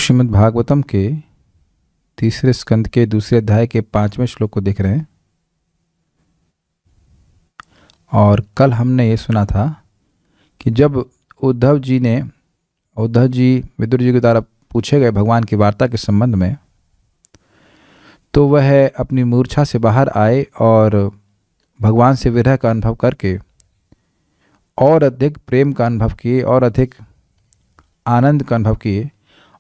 श्रीमद् भागवतम के तीसरे स्कंद के दूसरे अध्याय के 5वें श्लोक को देख रहे हैं। और कल हमने ये सुना था कि जब उद्धव जी विदुर जी के द्वारा पूछे गए भगवान की वार्ता के संबंध में, तो वह अपनी मूर्छा से बाहर आए और भगवान से विरह का अनुभव करके और अधिक प्रेम का अनुभव किए और अधिक आनंद का अनुभव किए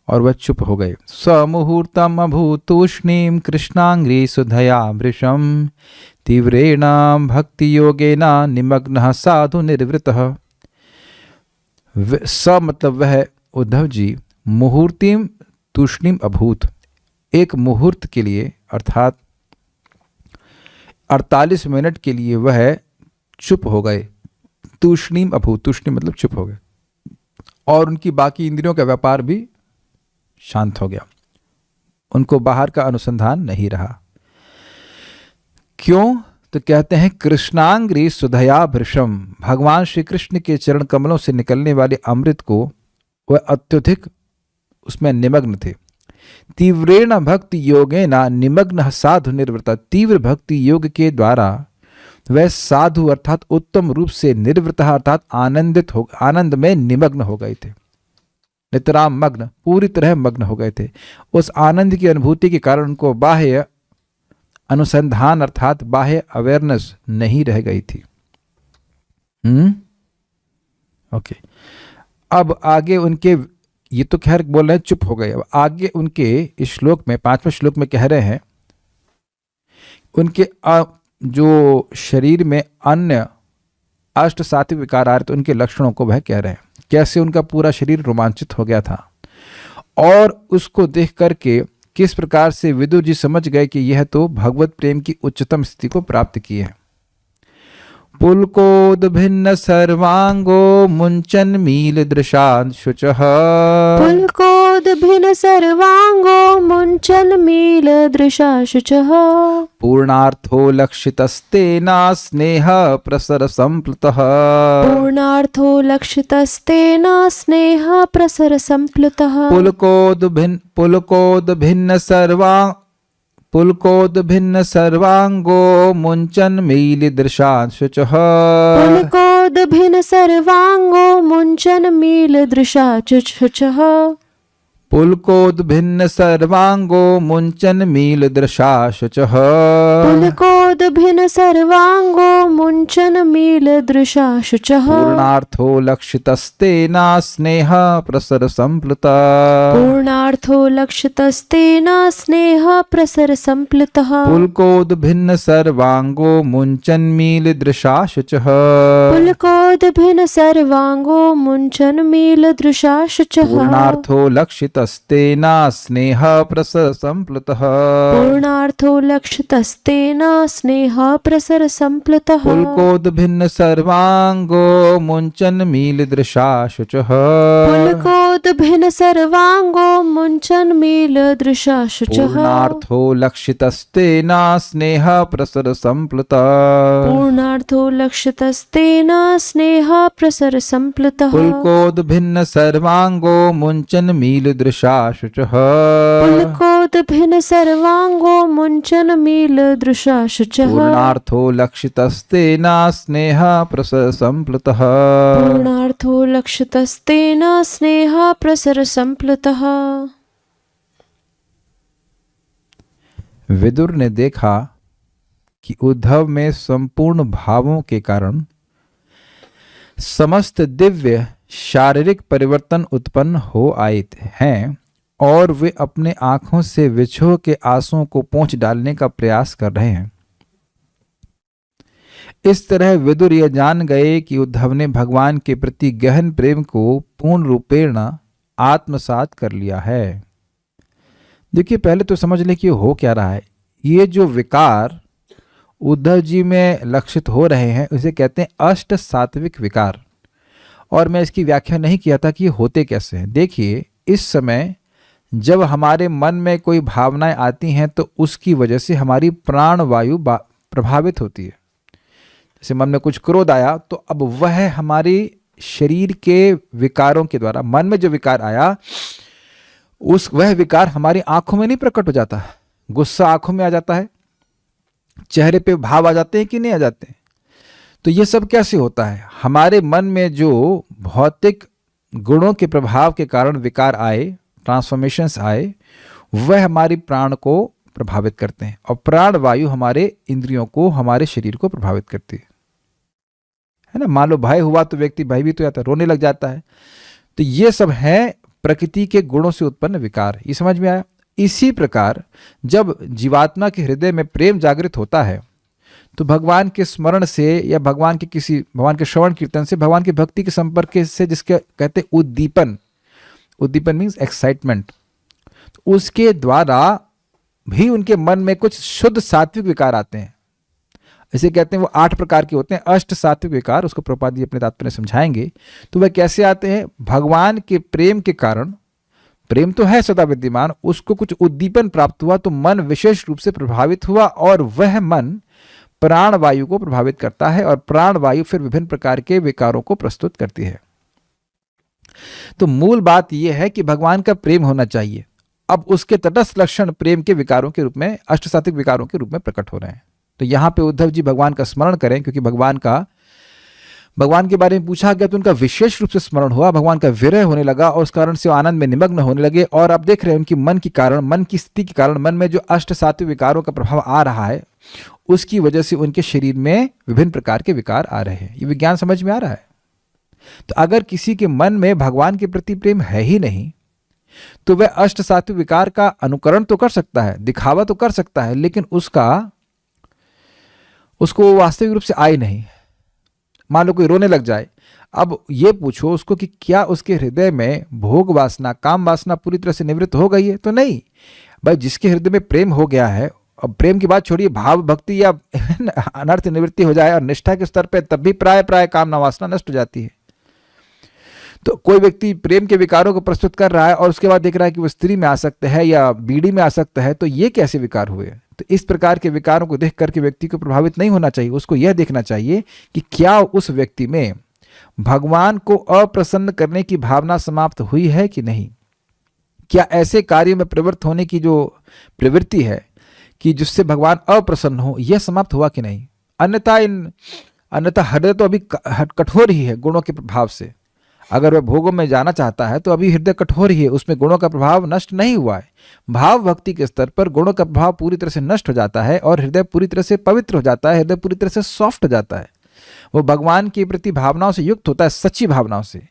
और वह चुप हो गए। समुहूर्तम अभूतूष्णीम कृष्णांग्री सुधया वृषम तीव्रेण भक्ति योगेन निमग्नः साधु निर्वृतः। स मतलब वह उद्धव जी मुहूर्तिम तूष्णीम अभूत, एक मुहूर्त के लिए अर्थात 48 मिनट के लिए वह चुप हो गए। तूष्णीम अभूत, तूष्णीम मतलब चुप हो गए और उनकी बाकी इंद्रियों का व्यापार भी शांत हो गया, उनको बाहर का अनुसंधान नहीं रहा। क्यों? तो कहते हैं कृष्णांग्री सुधया भृशम, भगवान श्री कृष्ण के चरण कमलों से निकलने वाले अमृत को वह अत्यधिक उसमें निमग्न थे। तीव्रेण भक्ति योगेन निमग्न साधु निर्वृता, तीव्र भक्ति योग के द्वारा वह साधु अर्थात उत्तम रूप से निर्वृत अर्थात आनंद में निमग्न हो गए थे। नितराम मग्न, पूरी तरह मग्न हो गए थे। उस आनंद की अनुभूति के कारण उनको बाह्य अनुसंधान अर्थात बाह्य अवेयरनेस नहीं रह गई थी। ओके, अब आगे उनके, ये तो खैर बोल रहे हैं चुप हो गए। अब आगे उनके इस श्लोक में 5वें श्लोक में कह रहे हैं उनके जो शरीर में अन्य अष्ट सात्विक विकार आ रहे थे उनके लक्षणों को वह कह रहे हैं, कैसे उनका पूरा शरीर रोमांचित हो गया था और उसको देख करके किस प्रकार से विदुर जी समझ गए कि यह तो भगवत प्रेम की उच्चतम स्थिति को प्राप्त किए हैं। पुलकोद भिन्न सर्वांगो मुंचन मील दृशान शुचः, पुलकोद भिन्न सर्वांगो मुंचन मील दृशा शुचः, पूर्णार्थो लक्षितस्तेना स्नेह प्रसर संप्लुतः, पूर्णार्थो लक्षितस्तेन स्नेह प्रसर संप्लुतः, पुलकोद भिन्न सर्वांगो मुंचन मील दृशान शुचः, पुलकोद भिन्न सर्वांगो मुंचन मील दृशा शुचः, पुलकोद भिन्न सर्वांगो मुंचन मील दृशा शुचः, पुलकोद भिन्न सर्वांगो मुंचन मील दृशा शुचः, पूर्णार्थो लक्षितस्तेना स्नेह प्रसर संप्लुतः, पूर्णार्थो लक्षितस्तेन स्नेह प्रसर संप्लुतः, पुलकोद भिन्न सर्वांगो मुंचन मील दृशा शुचः, पुलकोद भिन्न सर्वांगो मुंचन मील दृशा शुचः, पूर्णार्थो लक्षितस्तेना स्नेह प्रसर संप्लुतः, पूर्णार्थो लक्षितस्तेन स्नेह प्रसर संप्लुतः, पुलकोद भिन्न सर्वांगो मुंचन मील दृशा शुचः, पुलकोद भिन्न सर्वांगो मुंचन मील दृशा शुचः, पूर्णार्थो लक्षितस्तेना स्नेह प्रसर संप्लुतः, पूर्णार्थो लक्षितस्तेन स्नेह प्रसर संप्लुतः, पुलकोद भिन्न सर्वांगो मुंचन मील दृशा शुचः, पुलकोद भिन्न सर्वांगो मुंचन मील दृशा शुचः, पूर्णार्थो लक्षितस्तेना स्नेह प्रसर संप्लुतः, पूर्णार्थो लक्षितस्तेन स्नेह प्रसर संप्लुतः। विदुर ने देखा कि उद्धव में संपूर्ण भावों के कारण समस्त दिव्य शारीरिक परिवर्तन उत्पन्न हो आए हैं और वे अपने आंखों से विछोह के आंसुओं को पोंछ डालने का प्रयास कर रहे हैं। इस तरह विदुर यह जान गए कि उद्धव ने भगवान के प्रति गहन प्रेम को पूर्ण रूपेण आत्मसात कर लिया है। देखिए, पहले तो समझ लें कि हो क्या रहा है। ये जो विकार उद्धव जी में लक्षित हो रहे हैं उसे कहते हैं अष्ट सात्विक विकार, और मैं इसकी व्याख्या नहीं किया था कि ये होते कैसे हैं। देखिए, इस समय जब हमारे मन में कोई भावनाएं आती हैं तो उसकी वजह से हमारी प्राण वायु प्रभावित होती है। जैसे मन में कुछ क्रोध आया तो अब वह हमारी शरीर के विकारों के द्वारा, मन में जो विकार आया वह विकार हमारी आंखों में नहीं प्रकट हो जाता। गुस्सा आंखों में आ जाता है, चेहरे पे भाव आ जाते हैं कि नहीं आ जाते हैं? तो ये सब कैसे होता है? हमारे मन में जो भौतिक गुणों के प्रभाव के कारण विकार आए, ट्रांसफॉर्मेशंस आए, वह हमारी प्राण को प्रभावित करते हैं, और प्राण वायु हमारे इंद्रियों को, हमारे शरीर को प्रभावित करती है ना। मान लो भय हुआ तो व्यक्ति भयभीत हो जाता है, रोने लग जाता है। तो ये सब है प्रकृति के गुणों से उत्पन्न विकार। ये समझ में आया? इसी प्रकार जब जीवात्मा के हृदय में प्रेम जागृत होता है तो भगवान के स्मरण से या भगवान के श्रवण कीर्तन से, भगवान की भक्ति के संपर्क से, जिसके कहते हैं उद्दीपन, उद्दीपन मीन्स एक्साइटमेंट, उसके द्वारा भी उनके मन में कुछ शुद्ध सात्विक विकार आते हैं। इसे कहते हैं, वो 8 प्रकार के होते हैं, अष्ट सात्विक विकार। उसको प्रभुपाद जी अपने तात्पर्य में समझाएंगे। तो वह कैसे आते हैं? भगवान के प्रेम के कारण, प्रेम तो है सदा विद्यमान, उसको कुछ उद्दीपन प्राप्त हुआ तो मन विशेष रूप से प्रभावित हुआ, और वह मन प्राण वायु को प्रभावित करता है, और प्राण वायु फिर विभिन्न प्रकार के विकारों को प्रस्तुत करती है। तो मूल बात यह है कि भगवान का प्रेम होना चाहिए। अब उसके तटस्थ लक्षण प्रेम के विकारों के रूप में, अष्ट सात्विक विकारों के रूप में प्रकट हो रहे हैं। तो यहां पे उद्धव जी भगवान का स्मरण करें, क्योंकि भगवान के बारे में पूछा गया तो उनका विशेष रूप से स्मरण हुआ, भगवान का विरह होने लगा, और उस कारण से वो आनंद में निमग्न होने लगे। और आप देख रहे हैं उनकी मन की स्थिति के कारण, मन में जो अष्ट सात्विक विकारों का प्रभाव आ रहा है, उसकी वजह से उनके शरीर में विभिन्न प्रकार के विकार आ रहे हैं। ये विज्ञान समझ में आ रहा है। तो अगर किसी के मन में भगवान के प्रति प्रेम है ही नहीं, तो वह अष्ट सात्विक विकार का अनुकरण तो कर सकता है, दिखावा तो कर सकता है, लेकिन उसको वास्तविक रूप से आए नहीं। मान लो कोई रोने लग जाए, अब ये पूछो उसको कि क्या उसके हृदय में भोग वासना, काम वासना पूरी तरह से निवृत्त हो गई है? तो नहीं भाई। जिसके हृदय में प्रेम हो गया है, अब प्रेम की बात छोड़िए, भाव भक्ति या अनर्थ निवृत्ति हो जाए और निष्ठा के स्तर पर, तब भी प्राय कामना वासना नष्ट हो जाती है। तो कोई व्यक्ति प्रेम के विकारों को प्रस्तुत कर रहा है और उसके बाद देख रहा है कि वो स्त्री में आसक्त है या बीड़ी में आसक्त है, तो ये कैसे विकार हुए? तो इस प्रकार के विकारों को देख करके व्यक्ति को प्रभावित नहीं होना चाहिए। उसको यह देखना चाहिए कि क्या उस व्यक्ति में भगवान को अप्रसन्न करने की भावना समाप्त हुई है कि नहीं। क्या ऐसे कार्य में प्रवृत्त होने की जो प्रवृत्ति है कि जिससे भगवान अप्रसन्न हो, यह समाप्त हुआ कि नहीं। अन्यथा हृदय तो अभी कठोर ही है गुणों के प्रभाव से। अगर वह भोगों में जाना चाहता है तो अभी हृदय कठोर ही है, उसमें गुणों का प्रभाव नष्ट नहीं हुआ है। भाव भक्ति के स्तर पर गुणों का प्रभाव पूरी तरह से नष्ट हो जाता है और हृदय पूरी तरह से पवित्र हो जाता है, हृदय पूरी तरह से सॉफ्ट हो जाता है। वो भगवान के प्रति भावनाओं से युक्त होता है, सच्ची भावनाओं से।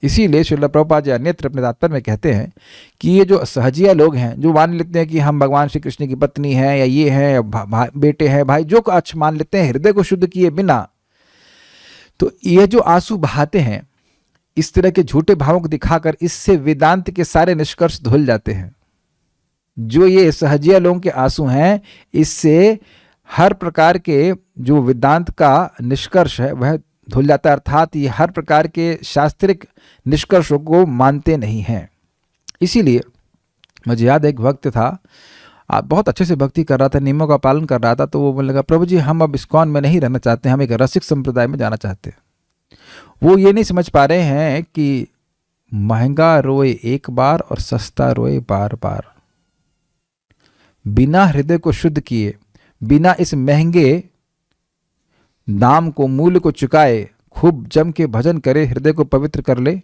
इसीलिए श्रील प्रभुपाद जी अन्यत्र अपने तात्पर्य में कहते हैं कि ये जो सहजिया लोग हैं, जो मान लेते हैं कि हम भगवान श्री कृष्ण की पत्नी हैं या ये हैं या बेटे हैं, भाई जो कुछ मान लेते हैं, हृदय को शुद्ध किए बिना, तो ये जो आंसू बहाते हैं इस तरह के झूठे भावों को दिखाकर, इससे वेदांत के सारे निष्कर्ष धुल जाते हैं। जो ये सहजिया लोगों के आंसू हैं, इससे हर प्रकार के जो वेदांत का निष्कर्ष है वह धुल जाता है। अर्थात ये हर प्रकार के शास्त्रिक निष्कर्षों को मानते नहीं हैं। इसीलिए मुझे याद एक भक्त था, आप बहुत अच्छे से भक्ति कर रहा था, नियमों का पालन कर रहा था, तो वो बोलने लगा, प्रभु जी हम अब इस्कॉन में नहीं रहना चाहते, हम एक रसिक संप्रदाय में जाना चाहते हैं। वो ये नहीं समझ पा रहे हैं कि महंगा रोए एक बार और सस्ता रोए बार बार। बिना हृदय को शुद्ध किए, बिना इस महंगे दाम को, मूल्य को चुकाए, खूब जम के भजन करे, हृदय को पवित्र कर ले,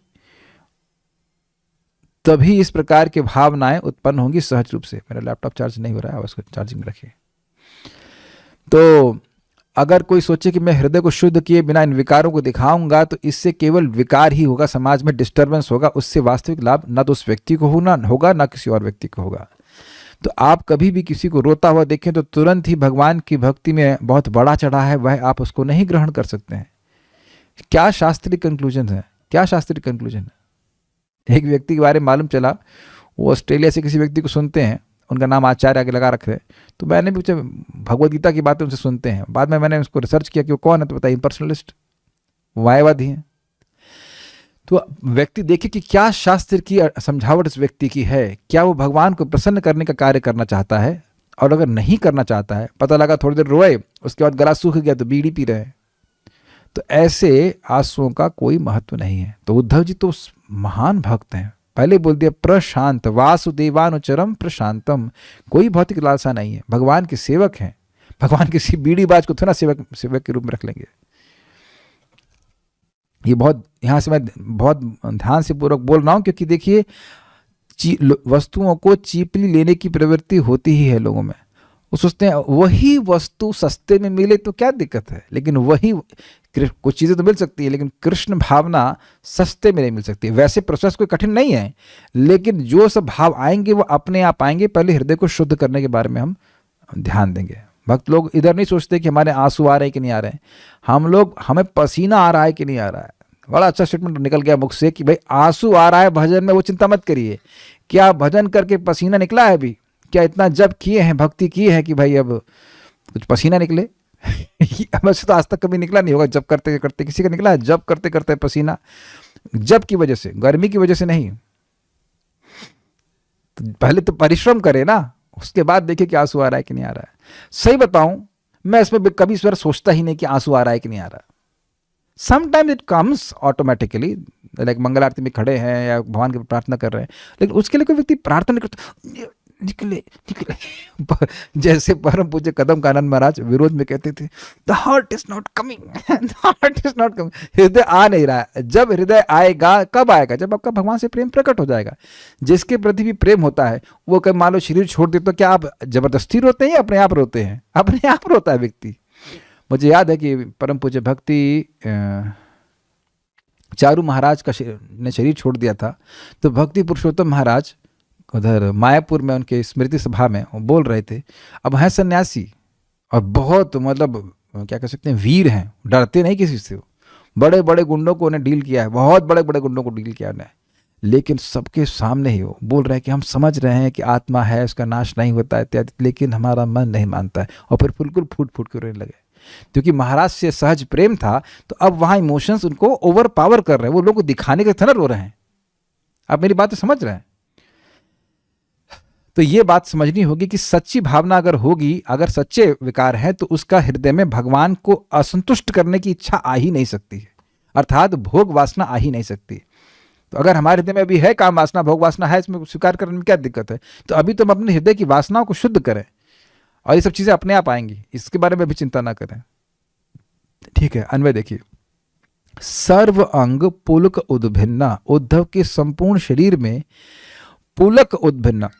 तभी इस प्रकार के भावनाएं उत्पन्न होंगी सहज रूप से। मेरा लैपटॉप चार्ज नहीं हो रहा है, उसको चार्जिंग में रखिए। तो अगर कोई सोचे कि मैं हृदय को शुद्ध किए बिना इन विकारों को दिखाऊंगा, तो इससे केवल विकार ही होगा, समाज में डिस्टर्बेंस होगा, उससे वास्तविक लाभ न तो उस व्यक्ति को होगा न किसी और व्यक्ति को होगा। तो आप कभी भी किसी को रोता हुआ देखें तो तुरंत ही भगवान की भक्ति में बहुत बड़ा चढ़ा है, वह आप उसको नहीं ग्रहण कर सकते हैं। क्या शास्त्रीय कंक्लूजन है, क्या शास्त्रीय कंक्लूजन है। एक व्यक्ति के बारे में मालूम चला, वो ऑस्ट्रेलिया से किसी व्यक्ति को सुनते हैं, उनका नाम आचार्य आगे लगा रखे, तो मैंने भी पूछा, भगवद गीता की बातें उनसे सुनते हैं। बाद में मैंने उसको रिसर्च किया कि वो कौन है, तो बताइए पर्सनलिस्ट, वायवादी हैं। तो व्यक्ति देखे कि क्या शास्त्र की समझावट इस व्यक्ति की है, क्या वो भगवान को प्रसन्न करने का कार्य करना चाहता है, और अगर नहीं करना चाहता है, पता लगा थोड़ी देर रोए, उसके बाद गला सूख गया तो बीड़ी पी रहे हैं, तो ऐसे आंसुओं का कोई महत्व नहीं है। तो उद्धव जी तो महान भक्त हैं, पहले बोल दिया प्रशांत, वासुदेवानुचरम प्रशांतम। कोई भौतिक लालसा नहीं है, भगवान के सेवक हैं। भगवान किसी बीड़ी बाज को थोड़ा सेवक सेवक के रूप में रख लेंगे। ये बहुत, यहाँ से मैं बहुत ध्यान से पूर्वक बोल रहा हूँ, क्योंकि देखिए वस्तुओं को चीपली लेने की प्रवृत्ति होती ही है लोगों में। वो सोचते हैं वही वस्तु सस्ते में मिले तो क्या दिक्कत है, लेकिन वही कुछ चीज़ें तो मिल सकती है, लेकिन कृष्ण भावना सस्ते में नहीं मिल सकती। वैसे प्रोसेस कोई कठिन नहीं है, लेकिन जो सब भाव आएंगे वो अपने आप आएंगे। पहले हृदय को शुद्ध करने के बारे में हम ध्यान देंगे। भक्त लोग इधर नहीं सोचते कि हमारे आंसू आ रहे हैं कि नहीं आ रहे हैं, हमें पसीना आ रहा है कि नहीं आ रहा है। बड़ा अच्छा स्टेटमेंट निकल गया मुख से कि भाई आंसू आ रहा है भजन में, वो चिंता मत करिए। क्या भजन करके पसीना निकला है अभी? क्या इतना जब किए हैं, भक्ति की है कि भाई अब कुछ पसीना निकले? वैसे तो आज तक कभी निकला नहीं होगा जब करते करते। किसी का निकला है जब करते करते पसीना? जब की वजह से, गर्मी की वजह से नहीं। तो पहले तो परिश्रम करे ना, उसके बाद देखिए कि आंसू आ रहा है कि नहीं आ रहा है। सही बताऊं, मैं इसमें कभी इस बार सोचता ही नहीं कि आंसू आ रहा है कि नहीं आ रहा है। Sometimes it comes automatically, like Mangal Aarti में खड़े हैं या भगवान की प्रार्थना कर रहे हैं, लेकिन उसके लिए कोई व्यक्ति प्रार्थना नहीं करता निकले निकले। जैसे परम पूज्य कदम कानन महाराज विरोध में कहते थे, the heart is not coming, the heart is not coming. हृदय आ नहीं रहा है। जब हृदय आएगा, कब आएगा? जब आपका भगवान से प्रेम प्रकट हो जाएगा। जिसके प्रति भी प्रेम होता है वो कभी मान लो शरीर छोड़ दे तो क्या आप जबरदस्ती रोते हैं या अपने आप रोते हैं? अपने आप रोता है व्यक्ति। मुझे याद है कि परम पूज्य भक्ति चारू महाराज का ने शरीर छोड़ दिया था, तो भक्ति पुरुषोत्तम महाराज उधर मायापुर में उनके स्मृति सभा में वो बोल रहे थे। अब हैं सन्यासी और बहुत मतलब क्या कह सकते हैं, वीर हैं, डरते नहीं किसी से। बड़े बड़े गुंडों को उन्हें डील किया है, बहुत बड़े बड़े गुंडों को डील किया उन्हें, लेकिन सबके सामने ही वो बोल रहे हैं कि हम समझ रहे हैं कि आत्मा है, उसका नाश नहीं होता है इत्यादि, लेकिन हमारा मन नहीं मानता है। और फिर बिल्कुल फूट फूट के रोने लगे, क्योंकि महाराज से सहज प्रेम था। तो अब वहाँ इमोशंस उनको ओवर पावर कर रहे हैं, वो लोग को दिखाने के थनर रो रहे हैं। आप मेरी बात समझ रहे हैं? तो ये बात समझनी होगी कि सच्ची भावना अगर होगी, अगर सच्चे विकार हैं, तो उसका हृदय में भगवान को असंतुष्ट करने की इच्छा आ ही नहीं सकती है, अर्थात भोग वासना आ ही नहीं सकती। तो अगर हमारे हृदय में अभी है काम वासना, भोग वासना है, इसमें स्वीकार करने में क्या दिक्कत है? तो अभी तो हम अपने हृदय की वासनाओं को शुद्ध करें और ये सब चीजें अपने आप आएंगी, इसके बारे में भी चिंता ना करें। ठीक है, अन्वय देखिए। सर्व अंग पुलक उद्भिन्ना, उद्धव के संपूर्ण शरीर में पुलक उद्भिन्ना,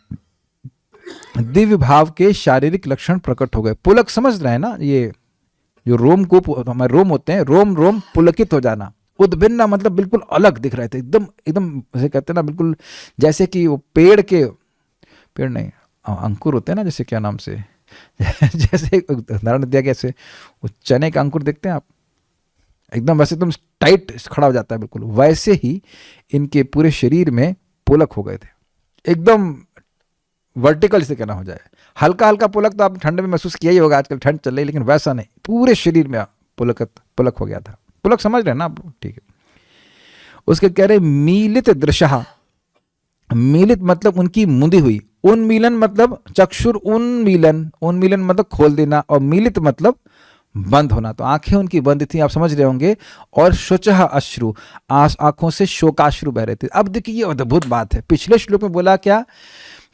दिव्य भाव के शारीरिक लक्षण प्रकट हो गए। पुलक समझ रहे हैं ना, ये जो रोम को हमारे रोम होते हैं, रोम रोम पुलकित हो जाना। उद्भिन्ना मतलब बिल्कुल अलग दिख रहे थे, एकदम एकदम जैसे कहते हैं ना, बिल्कुल जैसे कि वो पेड़ नहीं, अंकुर होते हैं ना, जैसे क्या नाम से जैसे उदाहरण दिया गया, जैसे वो चने का अंकुर देखते हैं आप, एकदम वैसे एकदम टाइट खड़ा हो जाता है, बिल्कुल वैसे ही इनके पूरे शरीर में पुलक हो गए थे, एकदम वर्टिकल से कहना हो जाए। हल्का हल्का पुलक तो आप ठंड में महसूस किया ही होगा, आजकल ठंड चल रही, लेकिन वैसा नहीं, पूरे शरीर में पुलक हो गया था। पुलक समझ रहे हैं ना आप? ठीक है। उसके कह रहे मीलित दृशा, मीलित मतलब उनकी मुंदी हुई, उन्मीलन मतलब चक्षुर उन्मीलन मतलब खोल देना, और मीलित मतलब बंद होना। तो आंखें उनकी बंद थी, आप समझ रहे होंगे। और शुचः अश्रु, आंखों से शोकाश्रु बह रहे थे। अब देखिए ये अद्भुत बात है, पिछले श्लोक में बोला क्या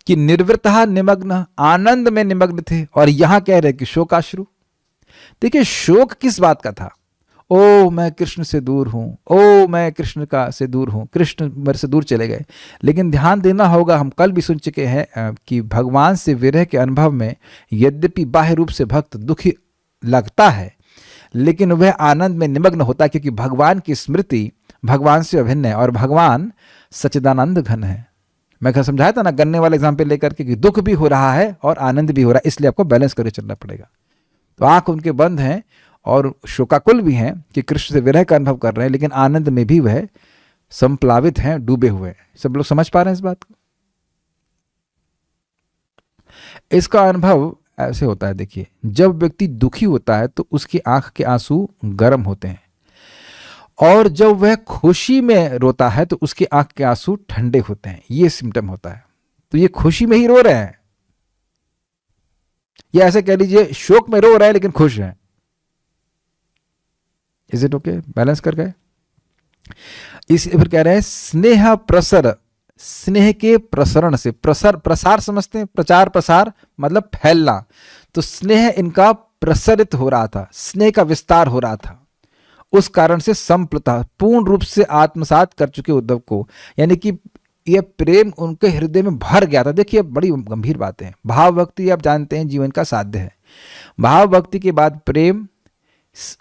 कि निर्वृतः निमग्न, आनंद में निमग्न थे, और यहां कह रहे कि शोकाश्रु। देखिए शोक किस बात का था? ओ मैं कृष्ण से दूर हूं, ओ मैं कृष्ण का से दूर हूं, कृष्ण मेरे से दूर चले गए। लेकिन ध्यान देना होगा, हम कल भी सुन चुके हैं कि भगवान से विरह के अनुभव में यद्यपि बाह्य रूप से भक्त दुखी लगता है, लेकिन वह आनंद में निमग्न होता है, क्योंकि भगवान की स्मृति भगवान से अभिन्न है, और भगवान सच्चिदानंद घन है। मैं समझाया था ना गन्ने वाले एग्जाम्पल लेकर के कि दुख भी हो रहा है और आनंद भी हो रहा है, इसलिए आपको बैलेंस करके चलना पड़ेगा। तो आंख उनके बंद हैं और शोकाकुल भी हैं कि कृष्ण से विरह का अनुभव कर रहे हैं, लेकिन आनंद में भी वह संप्लावित हैं, डूबे हुए हैं। सब लोग समझ पा रहे हैं इस बात को? इसका अनुभव ऐसे होता है, देखिए जब व्यक्ति दुखी होता है तो उसकी आंख के आंसू गर्म होते हैं, और जब वह खुशी में रोता है तो उसकी आंख के आंसू ठंडे होते हैं। ये सिम्टम होता है। तो ये खुशी में ही रो रहे हैं, या ऐसे कह लीजिए शोक में रो रहे हैं लेकिन खुश हैं। Is it okay? बैलेंस कर गए? इस फिर कह रहे हैं स्नेह प्रसर, स्नेह के प्रसरण से, प्रसार समझते हैं, प्रचार प्रसार मतलब फैलना, तो स्नेह इनका प्रसरित हो रहा था, स्नेह का विस्तार हो रहा था। उस कारण से संप्लुतः पूर्ण रूप से आत्मसात कर चुके उद्धव को, यानी कि यह प्रेम उनके हृदय में भर गया था। देखिए बड़ी गंभीर बातें हैं। भाव भक्ति आप जानते हैं जीवन का साध्य है। भाव भक्ति के बाद प्रेम,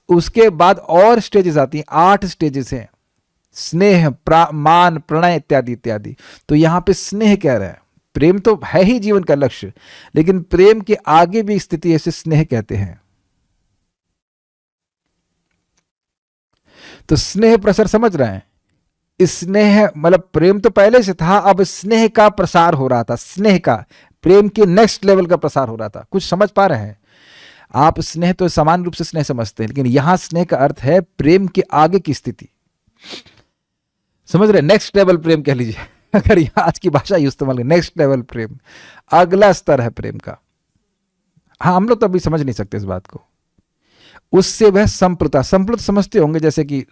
उसके बाद और स्टेजेस आती हैं, 8 स्टेजेस हैं, स्नेह, मान, प्रणय इत्यादि इत्यादि। तो यहाँ पे स्नेह कह रहा है, प्रेम तो है ही जीवन का लक्ष्य, लेकिन प्रेम के आगे भी स्थिति ऐसे स्नेह कहते हैं। तो स्नेह प्रसार समझ रहे हैं, स्नेह मतलब प्रेम तो पहले से था, अब स्नेह का प्रसार हो रहा था, स्नेह का, प्रेम के नेक्स्ट लेवल का प्रसार हो रहा था। कुछ समझ पा रहे हैं आप? स्नेह तो समान रूप से स्नेह समझते हैं, लेकिन यहां स्नेह का अर्थ है प्रेम के आगे की स्थिति, समझ रहे? नेक्स्ट लेवल प्रेम कह लीजिए, अगर यहां आज की भाषा इस्तेमाल करें, नेक्स्ट लेवल प्रेम, अगला स्तर है प्रेम का। हाँ, हम लोग तो अभी समझ नहीं सकते इस बात को। उससे वह संप्लुता, संप्लुत समझते होंगे, जैसे कि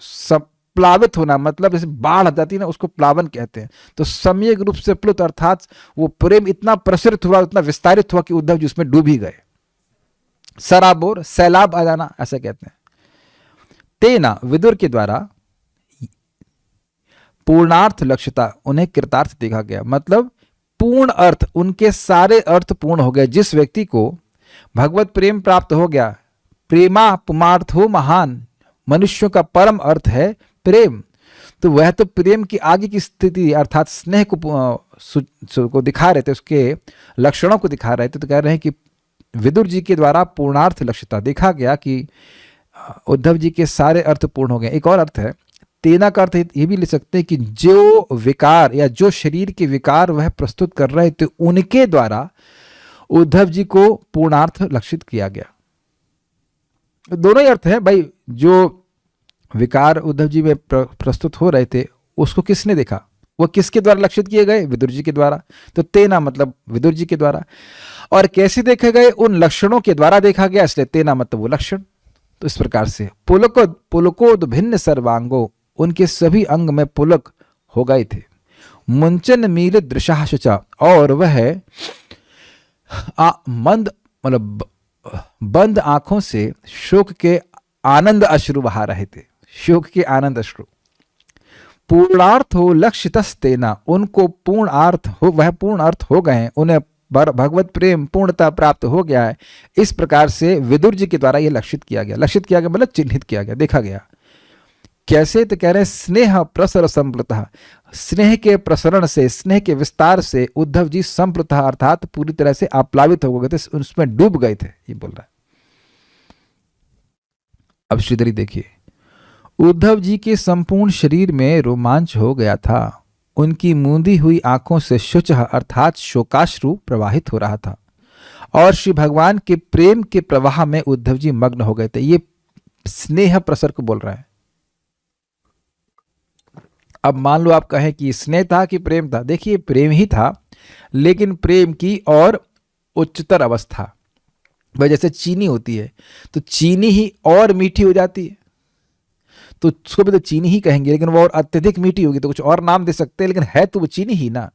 प्लावित होना, मतलब जैसे बाढ़ आ जाती है ना, उसको प्लावन कहते हैं। तो सम्यक रूप से प्लुत अर्थात वो प्रेम इतना प्रसरित हुआ, इतना विस्तारित हुआ कि उद्धव जी उसमें डूब ही गए। सराबोर, सैलाब आ जाना, ऐसा कहते हैं। तेना, विदुर के द्वारा पूर्णार्थ लक्ष्यता, उन्हें कृतार्थ देखा गया, मतलब पूर्ण अर्थ, उनके सारे अर्थ पूर्ण हो गए। जिस व्यक्ति को भगवत प्रेम प्राप्त हो गया, प्रेमा पुमार्थो महान, मनुष्यों का परम अर्थ है प्रेम, तो वह तो प्रेम की आगे की स्थिति अर्थात स्नेह को दिखा रहे थे, उसके लक्षणों को दिखा रहे थे। तो कह रहे हैं कि विदुर जी के द्वारा पूर्णार्थ लक्ष्यता देखा गया कि उद्धव जी के सारे अर्थ पूर्ण हो गए। एक और अर्थ है, तेना का अर्थ ये भी ले सकते हैं कि जो विकार या जो शरीर के विकार वह प्रस्तुत कर रहे थे, उनके द्वारा उद्धव जी को पूर्णार्थ लक्षित किया गया। दोनों ही अर्थ है भाई। जो विकार उद्धव जी में प्रस्तुत हो रहे थे, उसको किसने देखा? वह किसके द्वारा लक्षित किए गए? विदुर जी के द्वारा। तो तेना मतलब विदुर जी के द्वारा। और कैसे देखे गए? उन लक्षणों के द्वारा देखा गया, इसलिए तेना मतलब वो लक्षण। तो इस प्रकार से पुलकोद भिन्न सर्वांगो, उनके सभी अंग में पुलक हो गए थे। मुंचन मील दृशाशुचा, और वह मंद मतलब बंद आंखों से शोक के आनंद अश्रु बहा रहे थे, शोक के आनंद अश्रु। पूर्णार्थ हो लक्षितस्तेना, उनको पूर्ण अर्थ हो, वह पूर्ण अर्थ हो गए हैं, उन्हें भगवत प्रेम पूर्णता प्राप्त हो गया है। इस प्रकार से विदुर जी के द्वारा यह लक्षित किया गया। लक्षित किया गया मतलब चिन्हित किया गया, देखा गया। कैसे? तो कह रहे हैं स्नेह प्रसर संप्लुतः, स्नेह के प्रसरण से, स्नेह के विस्तार से उद्धव जी संप्लुतः अर्थात पूरी तरह से आप्लावित हो गए थे, उसमें डूब गए थे, ये बोल रहा है। अब श्रीधरी देखिए, उद्धव जी के संपूर्ण शरीर में रोमांच हो गया था। उनकी मूंदी हुई आंखों से शुचः अर्थात शोकाश्रु प्रवाहित हो रहा था, और श्री भगवान के प्रेम के प्रवाह में उद्धव जी मग्न हो गए थे। ये स्नेह प्रसर को बोल रहा है। अब मान लो आप कहें कि स्नेह था कि प्रेम था, देखिए प्रेम ही था, लेकिन प्रेम की और उच्चतर अवस्था। भाई जैसे चीनी होती है, तो चीनी ही और मीठी हो जाती है, तो उसको भी तो चीनी ही कहेंगे, लेकिन वो और अत्यधिक मीठी होगी तो कुछ और नाम दे सकते हैं, लेकिन है तो वो चीनी ही ना।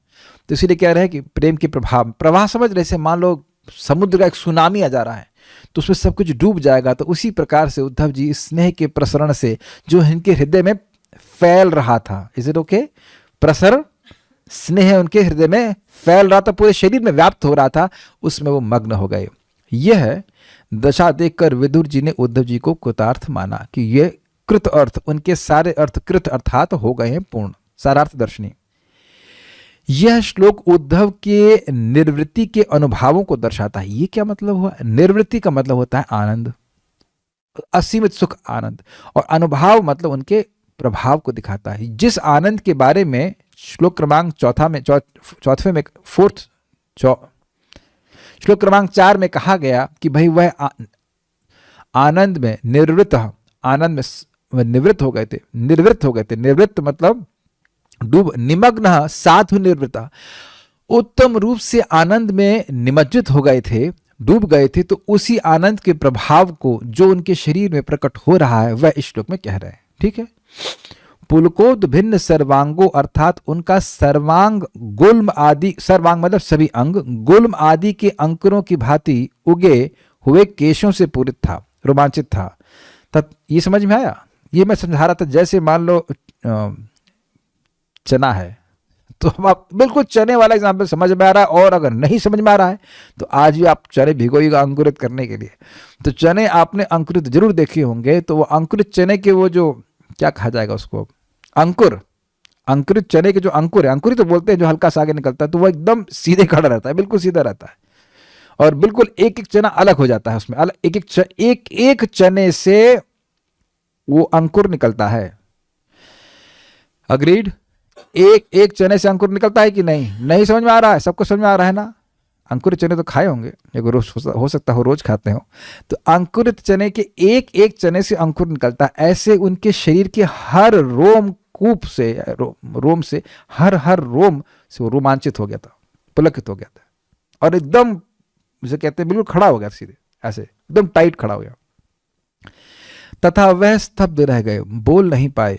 तो इसीलिए कह रहे हैं कि प्रेम के प्रवाह समझ रहे, जैसे मान लो समुद्र का एक सुनामी आ जा रहा है, तो उसमें सब कुछ डूब जाएगा। तो उसी प्रकार से उद्धव जी स्नेह के प्रसरण से जो इनके हृदय में फैल रहा था, इज इट ओके? प्रसरण, स्नेह उनके हृदय में फैल रहा था, पूरे शरीर में व्याप्त हो रहा था, उसमें वो मग्न हो गए। यह दशा देखकर विदुर जी ने उद्धव जी को कृतार्थ माना कि ये कृत अर्थ, उनके सारे अर्थ कृत अर्थात हो गए हैं पूर्ण, सारार्थ दर्शनी। यह श्लोक उद्धव के निर्वृत्ति के अनुभावों को दर्शाता है। ये क्या मतलब हुआ? निर्वृत्ति का मतलब होता है आनंद, असीमित सुख आनंद, और अनुभाव मतलब उनके प्रभाव को दिखाता है। जिस आनंद के बारे में श्लोक क्रमांक चौथे में श्लोक क्रमांक 4 में कहा गया कि भाई वह आनंद में निर्वृत्त, आनंद में वह निवृत्त हो गए थे, निर्वृत्त हो गए थे। निर्वृत्त मतलब डूब, निमग्न साधु निर्वृत्ता, उत्तम रूप से आनंद में निमज्जित हो गए थे, डूब गए थे। तो उसी आनंद के प्रभाव को जो उनके शरीर में प्रकट हो रहा है वह इस श्लोक में कह रहे हैं। ठीक है, पुलकोद भिन्न सर्वांगो अर्थात उनका सर्वांग गुल्म आदि, सर्वांग मतलब सभी अंग, गुल्म आदि के अंकुरों की भांति उगे हुए केशों से पूरित था, रोमांचित था। ये समझ में आया? ये मैं समझा रहा था, जैसे मान लो चना है, तो अब आप बिल्कुल चने वाला एग्जाम्पल समझ में आ रहा है, और अगर नहीं समझ में आ रहा है तो आज भी आप चने भिगोइएगा अंकुरित करने के लिए। तो चने आपने अंकुरित जरूर देखे होंगे, तो वो अंकुरित चने के वो जो क्या कहा जाएगा उसको, अंकुर, अंकुरित चने के जो अंकुर है, अंकुरित तो बोलते हैं जो हल्का सा आगे निकलता है, तो वो एकदम सीधे खड़ा रहता है, बिल्कुल सीधा रहता है, और बिल्कुल एक एक चना अलग हो जाता है उसमें, अलग एक एक चने से वो अंकुर निकलता है। अग्रीड? एक एक चने से अंकुर निकलता है कि नहीं? नहीं समझ में आ रहा है? सबको समझ में आ रहा है ना? अंकुरित चने तो खाए होंगे, रोज हो सकता हो रोज खाते हो। तो अंकुरित चने के एक एक चने से अंकुर निकलता है, ऐसे उनके शरीर के हर रोमकूप से, रोम से, हर रोम से वो रोमांचित हो गया था, पुलकित हो गया था, और एकदम जिसे कहते हैं बिल्कुल खड़ा हो गया, सीधे ऐसे एकदम टाइट खड़ा हो गया। तथा वह स्तब्ध रह गए, बोल नहीं पाए।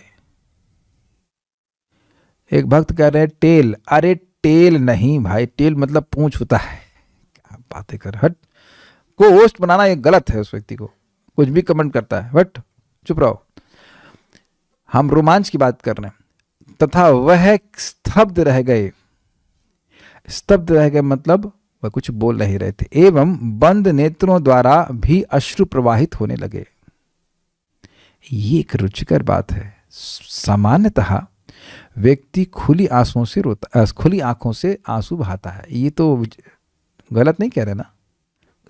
एक भक्त कह रहे हैं टेल, अरे टेल नहीं भाई, टेल मतलब पूंछ होता है, क्या बातें कर, हट। को होस्ट बनाना ये गलत है, उस व्यक्ति को कुछ भी कमेंट करता है, हट चुप रहो, हम रोमांच की बात कर रहे हैं। तथा वह स्तब्ध रह गए, स्तब्ध रह गए मतलब वह कुछ बोल नहीं रहे थे, एवं बंद नेत्रों द्वारा भी अश्रु प्रवाहित होने लगे। ये एक रुचिकर बात है। सामान्यतः व्यक्ति खुली आंसुओं से रोता, खुली आंखों से आंसू बहाता है, ये तो गलत नहीं कह रहे ना,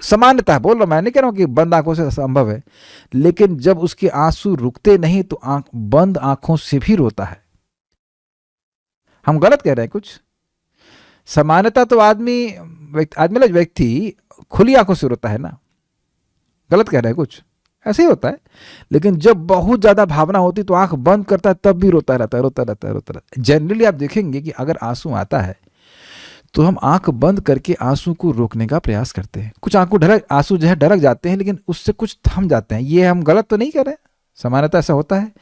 सामान्यतः बोल रहा, मैं नहीं कह रहा हूं कि बंद आंखों से संभव है, लेकिन जब उसके आंसू रुकते नहीं तो बंद आंखों से भी रोता है। हम गलत कह रहे हैं कुछ? सामान्यतः तो व्यक्ति खुली आंखों से रोता है ना, गलत कह रहे हैं कुछ? ऐसे ही होता है। लेकिन जब बहुत ज्यादा भावना होती तो आंख बंद करता है, तब भी रोता रहता है। जनरली आप देखेंगे कि अगर आंसू आता है तो हम आंख बंद करके आंसू को रोकने का प्रयास करते हैं। कुछ आंसू जो है ढरक जाते हैं, लेकिन उससे कुछ थम जाते हैं। ये हम गलत तो नहीं कर रहे, सामान्यतः ऐसा होता है।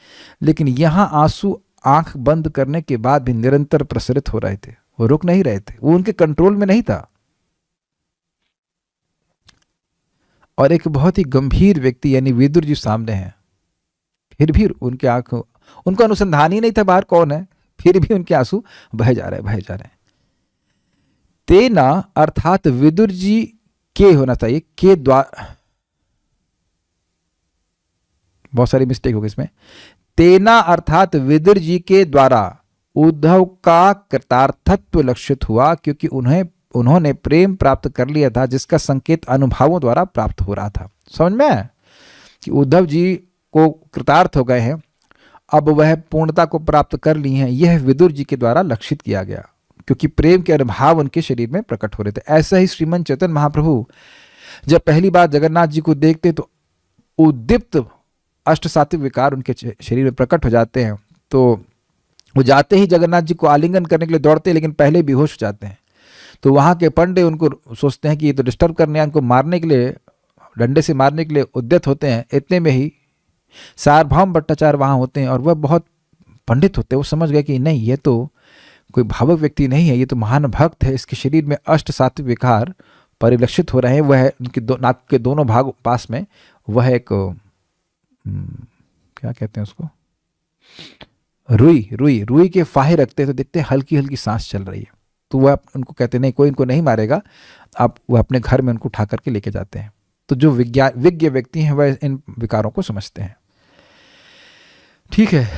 लेकिन यहाँ आंसू आंख बंद करने के बाद भी निरंतर प्रसरित हो रहे थे, वो रुक नहीं रहे थे, वो उनके कंट्रोल में नहीं था। और एक बहुत ही गंभीर व्यक्ति यानी विदुर जी सामने हैं, फिर भी उनके आंखों, उनका अनुसंधान ही नहीं था बाहर कौन है, फिर भी उनके आंसू बह जा रहे हैं। तेना अर्थात विदुर जी के होना चाहिए, के द्वारा, बहुत सारी मिस्टेक हो गई इसमें। तेना अर्थात विदुर जी के द्वारा उद्धव का कृतार्थत्व लक्षित हुआ, क्योंकि उन्होंने प्रेम प्राप्त कर लिया था, जिसका संकेत अनुभवों द्वारा प्राप्त हो रहा था। समझ में कि उद्धव जी को कृतार्थ हो गए हैं, अब वह पूर्णता को प्राप्त कर ली हैं, यह विदुर जी के द्वारा लक्षित किया गया, क्योंकि प्रेम के अनुभव उनके शरीर में प्रकट हो रहे थे। ऐसा ही श्रीमन चैतन्य महाप्रभु जब पहली बार जगन्नाथ जी को देखते तो उद्दीप्त अष्ट सात्विक विकार उनके शरीर में प्रकट हो जाते हैं। तो वो जाते ही जगन्नाथ जी को आलिंगन करने के लिए दौड़ते हैं, लेकिन पहले बेहोश हो जाते हैं। तो वहाँ के पंडे उनको सोचते हैं कि ये तो डिस्टर्ब करने, उनको मारने के लिए, डंडे से मारने के लिए उद्यत होते हैं। इतने में ही सार्वभौम भट्टाचार्य वहाँ होते हैं, और वह बहुत पंडित होते हैं। वो समझ गए कि नहीं, ये तो कोई भावुक व्यक्ति नहीं है, ये तो महान भक्त है, इसके शरीर में अष्ट सात्विक विकार परिलक्षित हो रहे हैं। वह उनके नाक के दोनों भाग पास में वह एक क्या कहते हैं उसको, रुई के फाहे रखते हैं, तो देखते हैं हल्की हल्की सांस चल रही है। तो वह उनको कहते नहीं, कोई इनको नहीं मारेगा, आप वह अपने घर में उनको उठा करके लेके जाते हैं। तो जो विज्ञ व्यक्ति हैं वह इन विकारों को समझते हैं। ठीक है,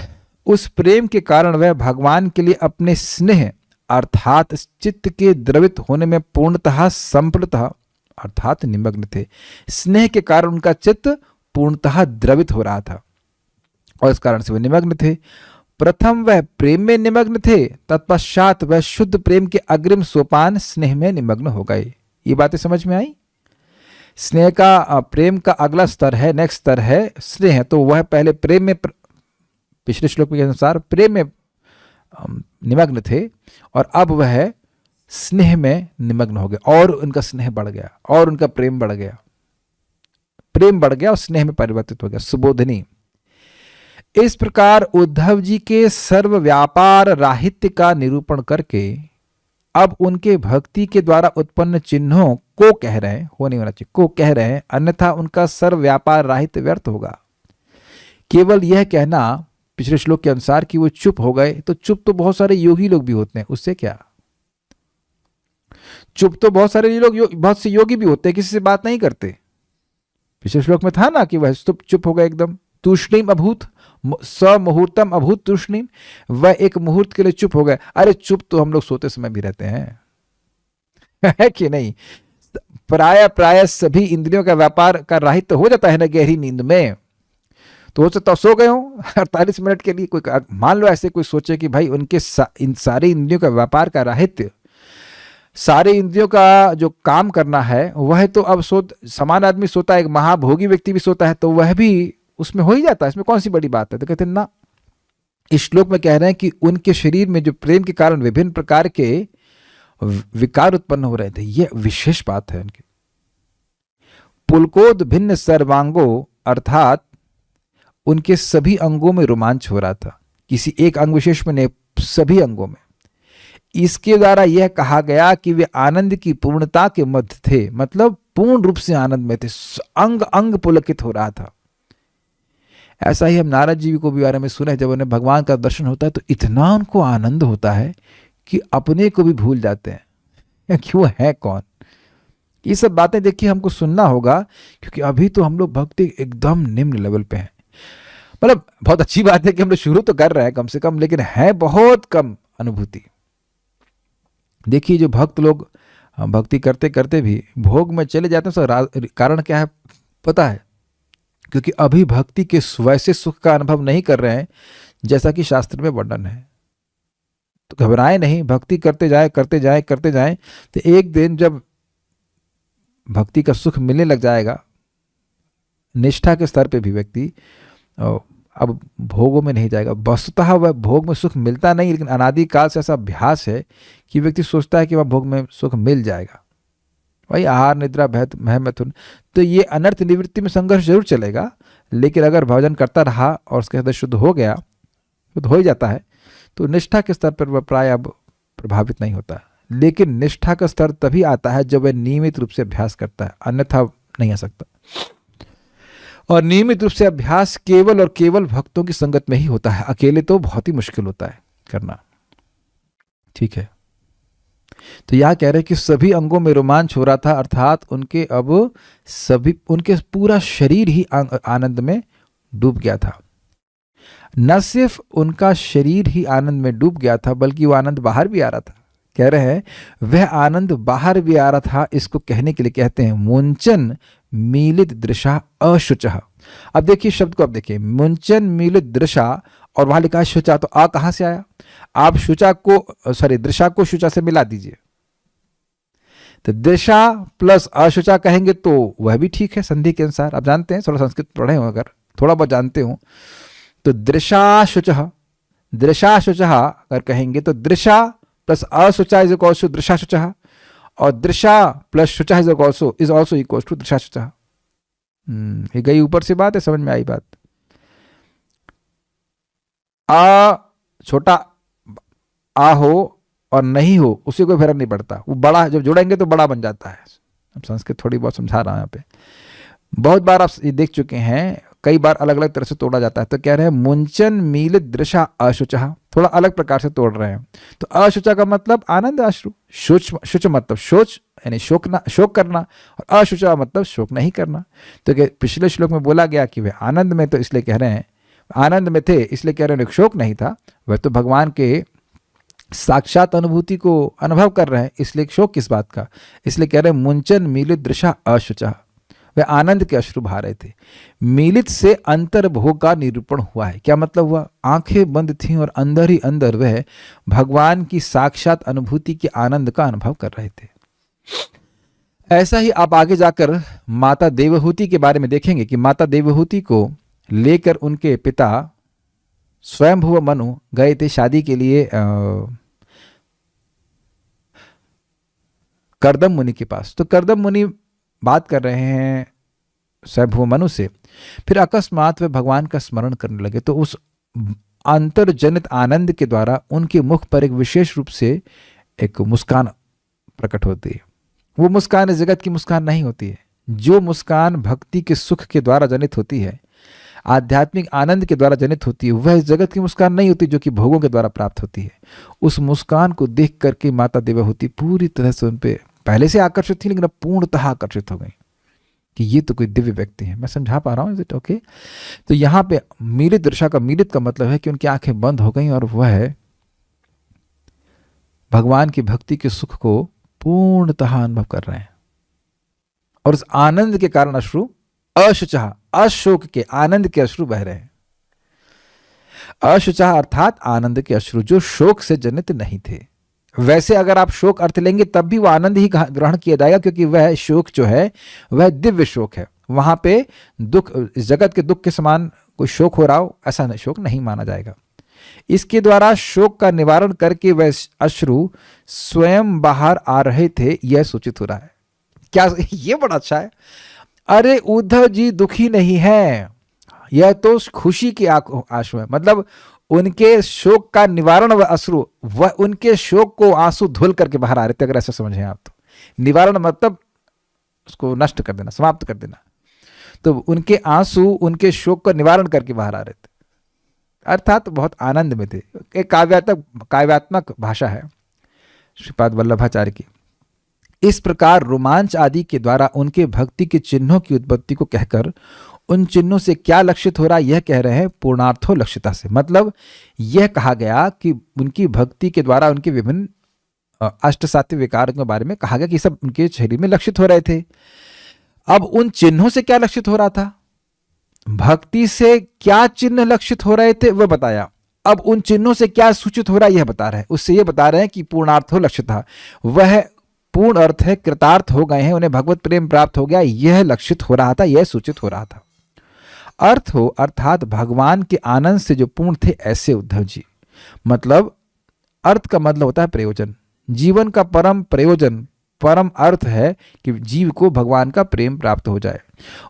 उस प्रेम के कारण वह भगवान के लिए अपने स्नेह अर्थात चित्त के द्रवित होने में पूर्णतः संप्लुतः अर्थात निमग्न थे। स्नेह के कारण उनका चित्त पूर्णतः द्रवित हो रहा था, और इस कारण से वह निमग्न थे। प्रथम वह प्रेम में निमग्न थे, तत्पश्चात वह शुद्ध प्रेम के अग्रिम सोपान स्नेह में निमग्न हो गए। ये बातें समझ में आई? स्नेह का, प्रेम का अगला स्तर है, नेक्स्ट स्तर है स्नेह। तो वह पहले प्रेम में, पिछले श्लोक के अनुसार प्रेम में निमग्न थे, और अब वह स्नेह में निमग्न हो गए, और उनका स्नेह बढ़ गया, और उनका प्रेम बढ़ गया, प्रेम बढ़ गया और स्नेह में परिवर्तित हो गया। सुबोधनी, इस प्रकार उद्धव जी के सर्व व्यापार राहित्य का निरूपण करके अब उनके भक्ति के द्वारा उत्पन्न चिन्हों को कह रहे हैं, हो नहीं होना चाहिए, को कह रहे हैं, अन्यथा उनका सर्व व्यापार राहित्य व्यर्थ होगा। केवल यह कहना पिछले श्लोक के अनुसार कि वो चुप हो गए, तो चुप तो बहुत सारे योगी लोग भी होते हैं, उससे क्या? चुप तो बहुत सारे लोग, बहुत से योगी भी होते हैं, किसी से बात नहीं करते। पिछले श्लोक में था ना कि वह चुप हो गए एकदम। तूष्णीम अभूत मुहूर्तम अभूत तूष्णीम, वह एक मुहूर्त के लिए चुप हो गए। अरे चुप तो हम लोग सोते समय भी रहते हैं है कि नहीं? प्राय सभी इंद्रियों का व्यापार का राहित्य तो हो जाता है ना गहरी नींद में। तो हो सकता सो गए हो 48 मिनट के लिए। कोई मान लो ऐसे कोई सोचे कि भाई उनके इन सारे इंद्रियों का व्यापार का राहित्य, सारे इंद्रियों का जो काम करना है वह तो अब समान आदमी सोता है, एक महाभोगी व्यक्ति भी सोता है, तो वह भी उसमें हो ही जाता है, इसमें कौन सी बड़ी बात है? तो कहते हैं ना, इस श्लोक में कह रहे हैं कि उनके शरीर में जो प्रेम के कारण विभिन्न प्रकार के विकार उत्पन्न हो रहे थे, यह विशेष बात है उनकी। पुलकोद भिन्न सर्वांगो, अर्थात उनके सभी अंगों में रोमांच हो रहा था, किसी एक अंग विशेष में नहीं, सभी अंगों में। इसके द्वारा यह कहा गया कि वे आनंद की पूर्णता के मध्य थे, मतलब पूर्ण रूप से आनंद में थे, अंग अंग पुलकित हो रहा था। ऐसा ही हम नारद जी को भी बारे में सुने, जब उन्हें भगवान का दर्शन होता है तो इतना उनको आनंद होता है कि अपने को भी भूल जाते हैं कि वो है कौन। ये सब बातें देखिए हमको सुनना होगा, क्योंकि अभी तो हम लोग भक्ति एकदम निम्न लेवल पे हैं। मतलब बहुत अच्छी बात है कि हम लोग शुरू तो कर रहे हैं कम से कम, लेकिन है बहुत कम अनुभूति। देखिए जो भक्त लोग भक्ति करते करते भी भोग में चले जाते हैं, तो कारण क्या है पता है? क्योंकि अभी भक्ति के वैसे सुख का अनुभव नहीं कर रहे हैं जैसा कि शास्त्र में वर्णन है। तो घबराए नहीं, भक्ति करते जाए करते जाए करते जाए, तो एक दिन जब भक्ति का सुख मिलने लग जाएगा, निष्ठा के स्तर पे भी व्यक्ति अब भोगों में नहीं जाएगा। वस्तुतः वह भोग में सुख मिलता नहीं, लेकिन अनादिकाल से ऐसा अभ्यास है कि व्यक्ति सोचता है कि वह भोग में सुख मिल जाएगा। वही आहार निद्रा भय मैथुन, तो ये अनर्थ निवृत्ति में संघर्ष जरूर चलेगा, लेकिन अगर भजन करता रहा और उसके हृदय शुद्ध हो गया, शुद्ध हो ही जाता है, तो निष्ठा के स्तर पर वह प्राय अब प्रभावित नहीं होता। लेकिन निष्ठा का स्तर तभी आता है जब वह नियमित रूप से अभ्यास करता है, अन्यथा नहीं आ सकता। और नियमित रूप से अभ्यास केवल और केवल भक्तों की संगत में ही होता है, अकेले तो बहुत ही मुश्किल होता है करना। ठीक है, तो यह कह रहे हैं कि सभी अंगों में रोमांच हो रहा था, अर्थात उनके उनके पूरा शरीर ही आनंद में डूब गया था। न सिर्फ उनका शरीर ही आनंद में डूब गया था, बल्कि वो आनंद बाहर भी आ रहा था। कह रहे हैं वह आनंद बाहर भी आ रहा था, इसको कहने के लिए कहते हैं मुंचन मीलित दृशा अशुचः। अब देखिए शब्द को, अब देखिए मुंचन मीलित दृशा, और वहां लिखा है शुचा, तो आ कहां से आया? आप दृशा को शुचा से मिला दीजिए, तो दृशा प्लस अशुचा कहेंगे तो वह भी ठीक है संधि के अनुसार। आप जानते हैं, थोड़ा संस्कृत पढ़े हो, अगर थोड़ा बहुत जानते हो, तो दृशा शुचः अगर कहेंगे तो दृशा प्लस अशुचा इज इक्वल टू दृशा शुचः, और दृशा प्लस शुचः इज ऑल्सो इक्वल टू दृशा शुचः। ये गई ऊपर से बात है, समझ में आई बात? आ छोटा आ हो और नहीं हो, उसे कोई फर्क नहीं पड़ता, वो बड़ा जब जोड़ेंगे तो बड़ा बन जाता है। अब संस्कृत थोड़ी बहुत समझा रहा हूं यहाँ पे, बहुत बार आप ये देख चुके हैं, कई बार अलग अलग तरह से तोड़ा जाता है। तो कह रहे हैं मुंचन मीलित दृशा अशुचः, थोड़ा अलग प्रकार से तोड़ रहे हैं। तो अशुचा का मतलब आनंद अश्रु, शुच मतलब शोच यानी शोक करना, और अशुचा मतलब शोक नहीं करना। तो पिछले श्लोक में बोला गया कि वे आनंद में, तो इसलिए कह रहे हैं आनंद में थे, इसलिए कह रहे हैं शोक नहीं था, वह तो भगवान के साक्षात अनुभूति को अनुभव कर रहे हैं, इसलिए शोक किस बात का? इसलिए कह रहे हैं मुंचन मीलित दृशा अशुचः, वे आनंद के अश्रु बहा रहे थे। मीलित से अंतर्भोग का निरूपण हुआ है। क्या मतलब हुआ? आंखें बंद थीं और अंदर ही अंदर वह भगवान की साक्षात अनुभूति के आनंद का अनुभव कर रहे थे। ऐसा ही आप आगे जाकर माता देवहूति के बारे में देखेंगे कि माता देवहूति को लेकर उनके पिता स्वयंभुव मनु गए थे शादी के लिए कर्दम मुनि के पास। तो कर्दम मुनि बात कर रहे हैं स्वयं मनु से। फिर अकस्मात वे भगवान का स्मरण करने लगे तो उस अंतर्जनित आनंद के द्वारा उनके मुख पर एक विशेष रूप से एक मुस्कान प्रकट होती है। वो मुस्कान इस जगत की मुस्कान नहीं होती है। जो मुस्कान भक्ति के सुख के द्वारा जनित होती है, आध्यात्मिक आनंद के द्वारा जनित होती है, वह इस जगत की मुस्कान नहीं होती जो कि भोगों के द्वारा प्राप्त होती है। उस मुस्कान को देख करके माता देवहूति पूरी तरह से उन पे पहले से आकर्षित थी, लेकिन अब पूर्णतः आकर्षित हो गई कि ये तो कोई दिव्य व्यक्ति है। मैं समझा पा रहा हूँ? Is it okay? तो यहाँ पे मीलित दृशा का मीलित का मतलब है कि उनकी आंखें बंद हो गई और वह भगवान की भक्ति के सुख को पूर्णतः अनुभव कर रहे हैं। और उस आनंद के कारण अश्रु अशुचः, अशोक के आनंद के अश्रु बह रहे हैं। अशुचः अर्थात आनंद के अश्रु जो शोक से जनित नहीं थे। वैसे अगर आप शोक अर्थ लेंगे तब भी वो आनंद ही ग्रहण किया जाएगा, क्योंकि वह शोक जो है वह दिव्य शोक है। वहां पे दुख, इस जगत के दुख के समान कोई शोक हो रहा हो ऐसा शोक नहीं माना जाएगा। इसके द्वारा शोक का निवारण करके वह अश्रु स्वयं बाहर आ रहे थे, यह सूचित हो रहा है। क्या ये बड़ा अच्छा है। अरे उद्धव जी दुखी नहीं है, यह तो खुशी की आंसू है। मतलब उनके शोक का निवारण व अश्रु, वह उनके शोक को आंसू धुल करके बाहर आ रहे थे। अगर ऐसा समझें आप तो निवारण मतलब उसको नष्ट कर देना, समाप्त कर देना। तो उनके आंसू उनके शोक का निवारण करके बाहर आ रहे थे, अर्थात बहुत आनंद में थे। एक काव्यात्मक भाषा है श्रीपाद वल्लभाचार्य की। इस प्रकार रोमांच आदि के द्वारा उनके भक्ति के चिन्हों की उत्पत्ति को कहकर उन चिन्हों से क्या लक्षित हो रहा है, यह कह रहे हैं पूर्णार्थो लक्षिता से। मतलब यह कहा गया कि उनकी भक्ति के द्वारा उनके विभिन्न अष्ट सात्विक विकारों के बारे में कहा गया कि सब उनके शरीर में लक्षित हो रहे थे। अब उन चिन्हों से क्या लक्षित हो रहा था, भक्ति से क्या चिन्ह लक्षित हो रहे थे वह बताया। अब उन चिन्हों से क्या सूचित हो रहा है यह बता रहे हैं। उससे यह बता रहे हैं कि पूर्णार्थो लक्षिता, वह पूर्ण अर्थ है, कृतार्थ हो गए हैं, उन्हें भगवत प्रेम प्राप्त हो गया, यह लक्षित हो रहा था, यह सूचित हो रहा था। अर्थ हो अर्थात भगवान के आनंद से जो पूर्ण थे ऐसे उद्धव जी। मतलब अर्थ का मतलब होता है प्रयोजन। जीवन का परम प्रयोजन, परम अर्थ है कि जीव को भगवान का प्रेम प्राप्त हो जाए।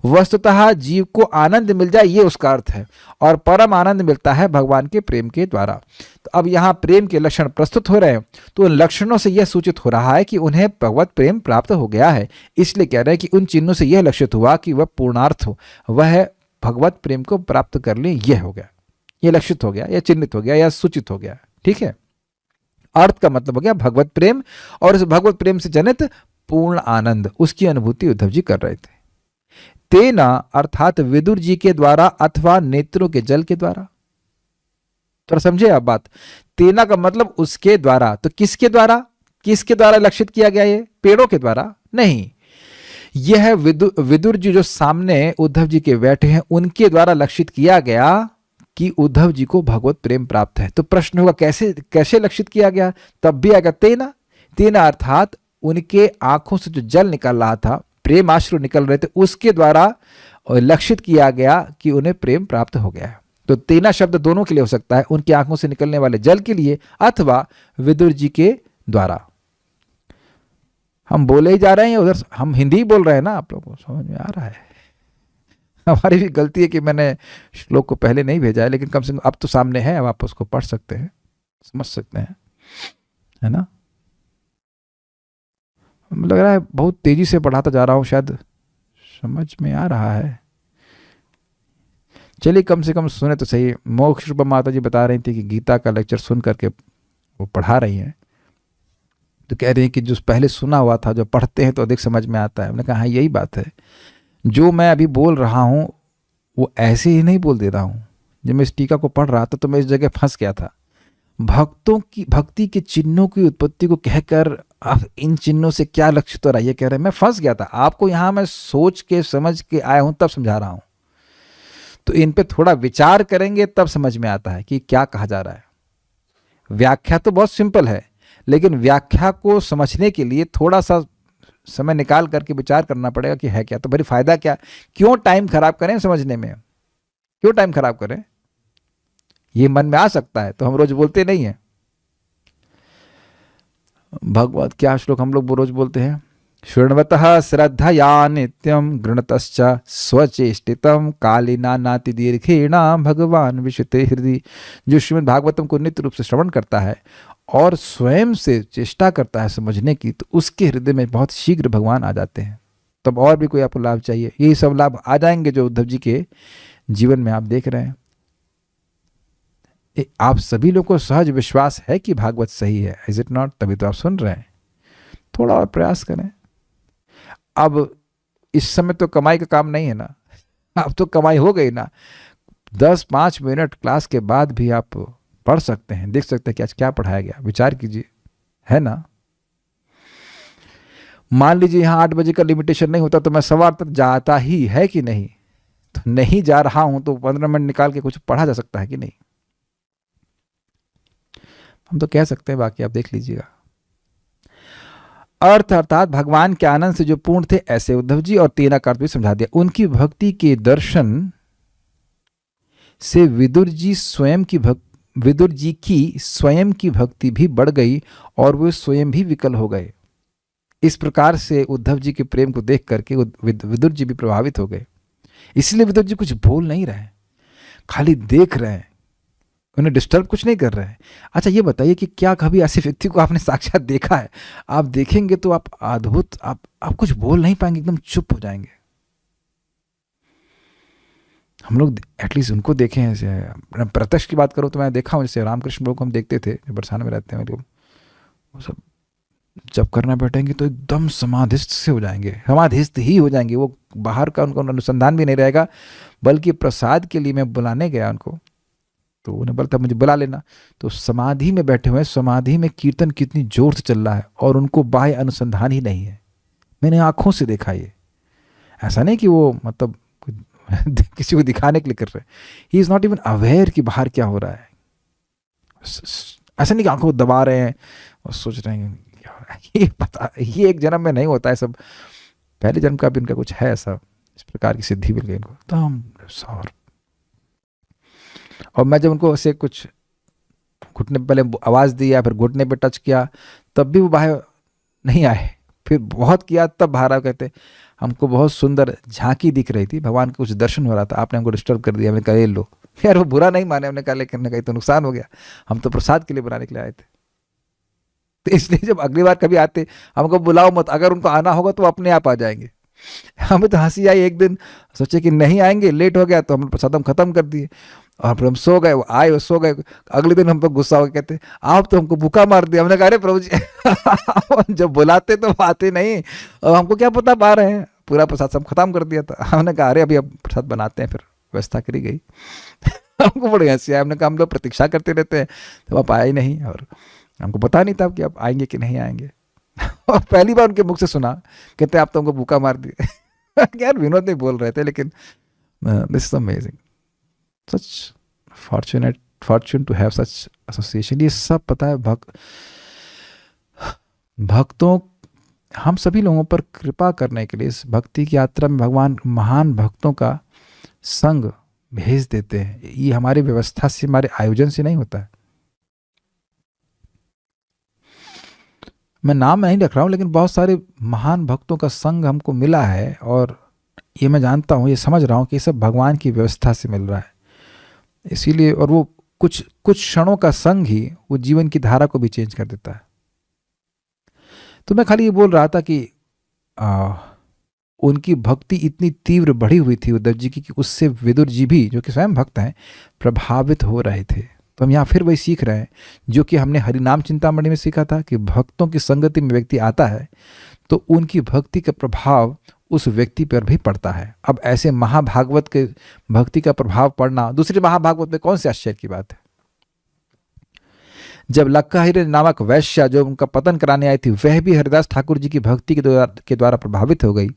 वस्तुतः जीव को आनंद मिल जाए, ये उसका अर्थ है। और परम आनंद मिलता है भगवान के प्रेम के द्वारा। तो अब यहाँ प्रेम के लक्षण प्रस्तुत हो रहे हैं, तो उन लक्षणों से यह सूचित हो रहा है कि उन्हें भगवत प्रेम प्राप्त हो गया है। इसलिए कह रहे हैं कि उन चिन्हों से यह लक्षित हुआ कि वह पूर्णार्थ हो, वह भगवत प्रेम को प्राप्त कर ले, यह हो गया, यह लक्षित हो गया, यह चिन्हित हो गया, यह सूचित हो गया। ठीक है, अर्थ का मतलब हो गया भगवत प्रेम, और इस भगवत प्रेम से जनित पूर्ण आनंद, उसकी अनुभूति उद्धव जी कर रहे थे। तेना अर्थात विदुर जी के द्वारा अथवा नेत्रों के जल के द्वारा। थोड़ा समझे आप बात। तेना का मतलब उसके द्वारा, तो किसके द्वारा, किसके द्वारा लक्षित किया गया? ये पेड़ों के द्वारा नहीं, यह विदुर जी जो सामने उद्धव जी के बैठे हैं उनके द्वारा लक्षित किया गया कि उद्धव जी को भगवत प्रेम प्राप्त है। तो प्रश्न होगा कैसे कैसे लक्षित किया गया? तब भी आएगा तेना। तेना अर्थात उनके आंखों से जो जल निकल रहा था, प्रेम आश्रु निकल रहे थे, उसके द्वारा लक्षित किया गया कि उन्हें प्रेम प्राप्त हो गया है। तो तेना शब्द दोनों के लिए हो सकता है, उनकी आंखों से निकलने वाले जल के लिए अथवा विदुर जी के द्वारा। हम बोले ही जा रहे हैं, उधर हम हिंदी ही बोल रहे हैं ना, आप लोगों को समझ में आ रहा है। हमारी भी गलती है कि मैंने श्लोक को पहले नहीं भेजा है, लेकिन कम से कम अब तो सामने है, अब आप उसको पढ़ सकते हैं, समझ सकते हैं, है ना। लग रहा है बहुत तेजी से पढ़ाता जा रहा हूँ, शायद समझ में आ रहा है। चलिए कम से कम सुने तो सही। मोक्ष रूपा माता जी बता रही थी कि गीता का लेक्चर सुन करके वो पढ़ा रही हैं, तो कह रही हैं कि जो पहले सुना हुआ था, जो पढ़ते हैं तो अधिक समझ में आता है। मैंने कहा हाँ यही बात है, जो मैं अभी बोल रहा हूँ वो ऐसे ही नहीं बोल दे रहा हूँ। जब मैं इस टीका को पढ़ रहा था तो मैं इस जगह फंस गया था। भक्तों की भक्ति के चिन्हों की उत्पत्ति को कहकर अब इन चिन्हों से क्या लक्षित हो रहा है ये कह रहे हैं, मैं फंस गया था। आपको यहाँ मैं सोच के समझ के आया हूँ तब समझा रहा हूँ, तो इन पे थोड़ा विचार करेंगे तब समझ में आता है कि क्या कहा जा रहा है। व्याख्या तो बहुत सिंपल है, लेकिन व्याख्या को समझने के लिए थोड़ा सा समय निकाल करके विचार करना पड़ेगा कि है क्या। तो भाई फायदा क्या, क्यों टाइम खराब करें समझने में, क्यों टाइम खराब करें। ये मन में आ सकता है तो हम रोज बोलते नहीं हैं। भगवत क्या श्लोक हम लोग रोज बोलते हैं, शृण्वतः श्रद्धया नित्यं गृणतश्च स्वचेष्टितं कालिना नाति दीर्घेण भगवान विशुते हृदय। जो श्रीमद् भागवतम को नित्य रूप से श्रवण करता है और स्वयं से चेष्टा करता है समझने की, तो उसके हृदय में बहुत शीघ्र भगवान आ जाते हैं। तब और भी कोई आपको लाभ चाहिए? यही सब लाभ आ जाएंगे जो उद्धव जी के जीवन में आप देख रहे हैं। आप सभी लोगों को सहज विश्वास है कि भागवत सही है, इज इट नॉट? तभी तो आप सुन रहे हैं। थोड़ा और प्रयास करें। अब इस समय तो कमाई का काम नहीं है ना, अब तो कमाई हो गई ना। 10-5 मिनट क्लास के बाद भी आप पढ़ सकते हैं, देख सकते हैं कि आज क्या पढ़ाया गया, विचार कीजिए, है ना। मान लीजिए यहाँ 8 बजे का लिमिटेशन नहीं होता तो मैं सवा 8 तक जाता ही है कि नहीं? तो नहीं जा रहा हूं तो 15 मिनट निकाल के कुछ पढ़ा जा सकता है कि नहीं? हम तो कह सकते हैं, बाकी आप देख लीजिएगा। अर्थ अर्थात भगवान के आनंद से जो पूर्ण थे, ऐसे उद्धव जी, और 13 का अर्थ भी समझा दिया। उनकी भक्ति के दर्शन से विदुर जी की स्वयं की भक्ति भी बढ़ गई और वे स्वयं भी विकल हो गए। इस प्रकार से उद्धव जी के प्रेम को देख करके विदुर जी भी प्रभावित हो गए। इसलिए विदुर जी कुछ बोल नहीं रहे हैं, खाली देख रहे हैं, उन्हें डिस्टर्ब कुछ नहीं कर रहे हैं। अच्छा ये बताइए कि क्या कभी ऐसे व्यक्ति को आपने साक्षात देखा है? आप देखेंगे तो आप अद्भुत, आप कुछ बोल नहीं पाएंगे, एकदम चुप हो जाएंगे। हम लोग एटलीस्ट उनको देखे हैं। जैसे प्रत्यक्ष की बात करूँ तो मैं देखा हूँ, जैसे रामकृष्ण लोग हम देखते थे जो बरसाने में रहते हैं, वो सब जब करना बैठेंगे तो एकदम समाधिस्थ से हो जाएंगे, समाधिस्थ ही हो जाएंगे। वो बाहर का उनको अनुसंधान भी नहीं रहेगा, बल्कि प्रसाद के लिए मैं बुलाने गया उनको, तो उन्हें बोलता मुझे बुला लेना। तो समाधि में बैठे हुए, समाधि में कीर्तन कितनी जोर से चल रहा है और उनको बाह्य अनुसंधान ही नहीं है। मैंने आंखों से देखा ये, ऐसा नहीं कि वो मतलब किसी को दिखाने के लिए कर रहे हैं। He is not even aware कि बाहर क्या हो रहा है। ऐसा नहीं कि आंखों को दबा रहे हैं और सोच रहे हैं ये पता, ये एक जन्म में नहीं होता है, सब पहले जन्म का भी इनका कुछ है, ऐसा इस प्रकार की सिद्धि मिल गई इनको। तो हम और मैं जब उनको ऐसे कुछ घुटने पे पहले आवाज़ दी या फिर घुटने पे टच किया, तब भी वो बाहर नहीं आए। फिर बहुत किया तब बाहर आ, कहते हमको बहुत सुंदर झांकी दिख रही थी, भगवान का कुछ दर्शन हो रहा था, आपने हमको डिस्टर्ब कर दिया। मैंने कहा ये लो। यार वो बुरा नहीं माने, हमने कहा लेकिन कहीं तो नुकसान हो गया, हम तो प्रसाद के लिए बनाने के लिए आए थे। तो इसलिए जब अगली बार कभी आते हमको बुलाओ मत, अगर उनको आना होगा तो अपने आप आ जाएंगे। हमें तो हंसी आई, एक दिन सोचे कि नहीं आएंगे, लेट हो गया तो हम प्रसाद खत्म कर दिए और फिर हम सो गए। वो आए, वो सो गए। अगले दिन हम पर गुस्सा हो गए, कहते आप तो हमको भूखा मार दिया। हमने कहा अरे प्रभु जी जब बुलाते तो आते नहीं, और हमको क्या पता आ रहे हैं, पूरा प्रसाद सब खत्म कर दिया था। हमने कहा अरे अभी अब प्रसाद बनाते हैं, फिर व्यवस्था करी गई। हमको बड़ी हंसी आई। हमने कहा हम लोग प्रतीक्षा करते रहते हैं, तो आप आए नहीं और हमको पता नहीं था कि आप आएंगे कि नहीं आएंगे। और पहली बार उनके मुख से सुना, कहते आप तो हमको भूखा मार दिए। यार विनोद नहीं बोल रहे थे, लेकिन this is amazing, such fortune to have such association. ये सब पता है भक्तों, हम सभी लोगों पर कृपा करने के लिए इस भक्ति की यात्रा में भगवान महान भक्तों का संग भेज देते हैं। ये हमारी व्यवस्था से, हमारे आयोजन से नहीं होता है। मैं नाम नहीं रख रहा हूँ, लेकिन बहुत सारे महान भक्तों का संग हमको मिला है, और ये मैं जानता हूँ, ये समझ रहा हूँ कि ये सब भगवान की व्यवस्था से मिल रहा है। इसीलिए, और वो कुछ क्षणों का संग ही वो जीवन की धारा को भी चेंज कर देता है। तो मैं खाली ये बोल रहा था कि उनकी भक्ति इतनी तीव्र बढ़ी हुई थी उद्धव जी की, कि उससे विदुर जी भी, जो कि स्वयं भक्त हैं, प्रभावित हो रहे थे। तो हम यहाँ फिर वही सीख रहे हैं जो कि हमने हरिनाम चिंतामणि में सीखा था, कि भक्तों की संगति में व्यक्ति आता है तो उनकी भक्ति का प्रभाव उस व्यक्ति पर भी पड़ता है। अब ऐसे महाभागवत के भक्ति का प्रभाव पड़ना दूसरे महाभागवत में कौन से आश्चर्य की बात है। जब लक्काहिर नामक वैश्या जो उनका पतन कराने आई थी, वह भी हरिदास ठाकुर जी की भक्ति के द्वारा प्रभावित हो गई,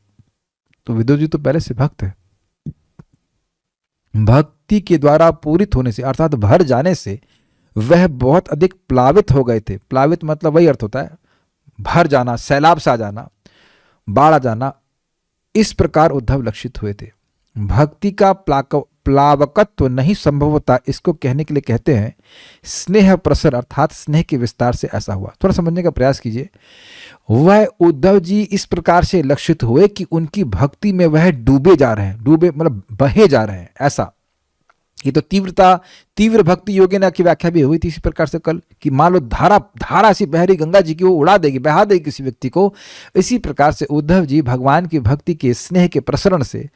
तो विदुर जी तो पहले से भक्त है। भक्ति के द्वारा पूरित होने से, अर्थात भर जाने से, वह बहुत अधिक प्लावित हो गए थे। प्लावित मतलब वही अर्थ होता है, भर जाना, सैलाब सा जाना, बाढ़ आ जाना। इस प्रकार उद्धव लक्षित हुए थे। भक्ति का प्लावकत्व नहीं संभव होता, इसको कहने के लिए कहते हैं स्नेह प्रसर, अर्थात स्नेह के विस्तार से ऐसा हुआ। थोड़ा समझने का प्रयास कीजिए। वह उद्धव जी इस प्रकार से लक्षित हुए कि उनकी भक्ति में वह डूबे जा रहे हैं, डूबे मतलब बहे जा रहे हैं, ऐसा। ये तो तीव्र भक्ति योगिना की व्याख्या भी हुई थी इसी प्रकार से कल, कि मान लो धारा सी बहरी गंगा जी की वो उड़ा देगी, बहा देगी किसी व्यक्ति को। इसी प्रकार से उद्धव जी भगवान की भक्ति के स्नेह के प्रसरण से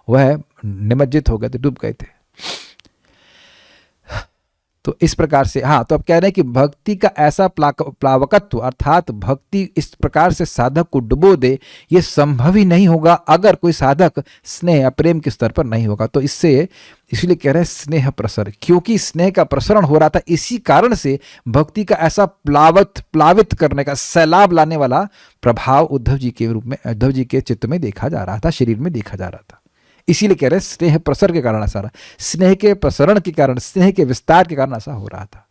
वह निमज्जित हो गए थे, डूब गए थे। तो इस प्रकार से, हाँ, तो अब कह रहे हैं कि भक्ति का ऐसा प्लावकत्व, अर्थात भक्ति इस प्रकार से साधक को डुबो दे, ये संभव ही नहीं होगा अगर कोई साधक स्नेह या प्रेम के स्तर पर नहीं होगा। तो इसलिए कह रहे हैं स्नेह प्रसर, क्योंकि स्नेह का प्रसरण हो रहा था, इसी कारण से भक्ति का ऐसा प्लावित करने का, सैलाब लाने वाला प्रभाव उद्धव जी के रूप में, उद्धव जी के चित्त में देखा जा रहा था, शरीर में देखा जा रहा था। इसीलिए कह रहे हैं स्नेह प्रसर के कारण ऐसा रहा, स्नेह के प्रसरण के कारण, स्नेह के विस्तार के कारण ऐसा हो रहा था।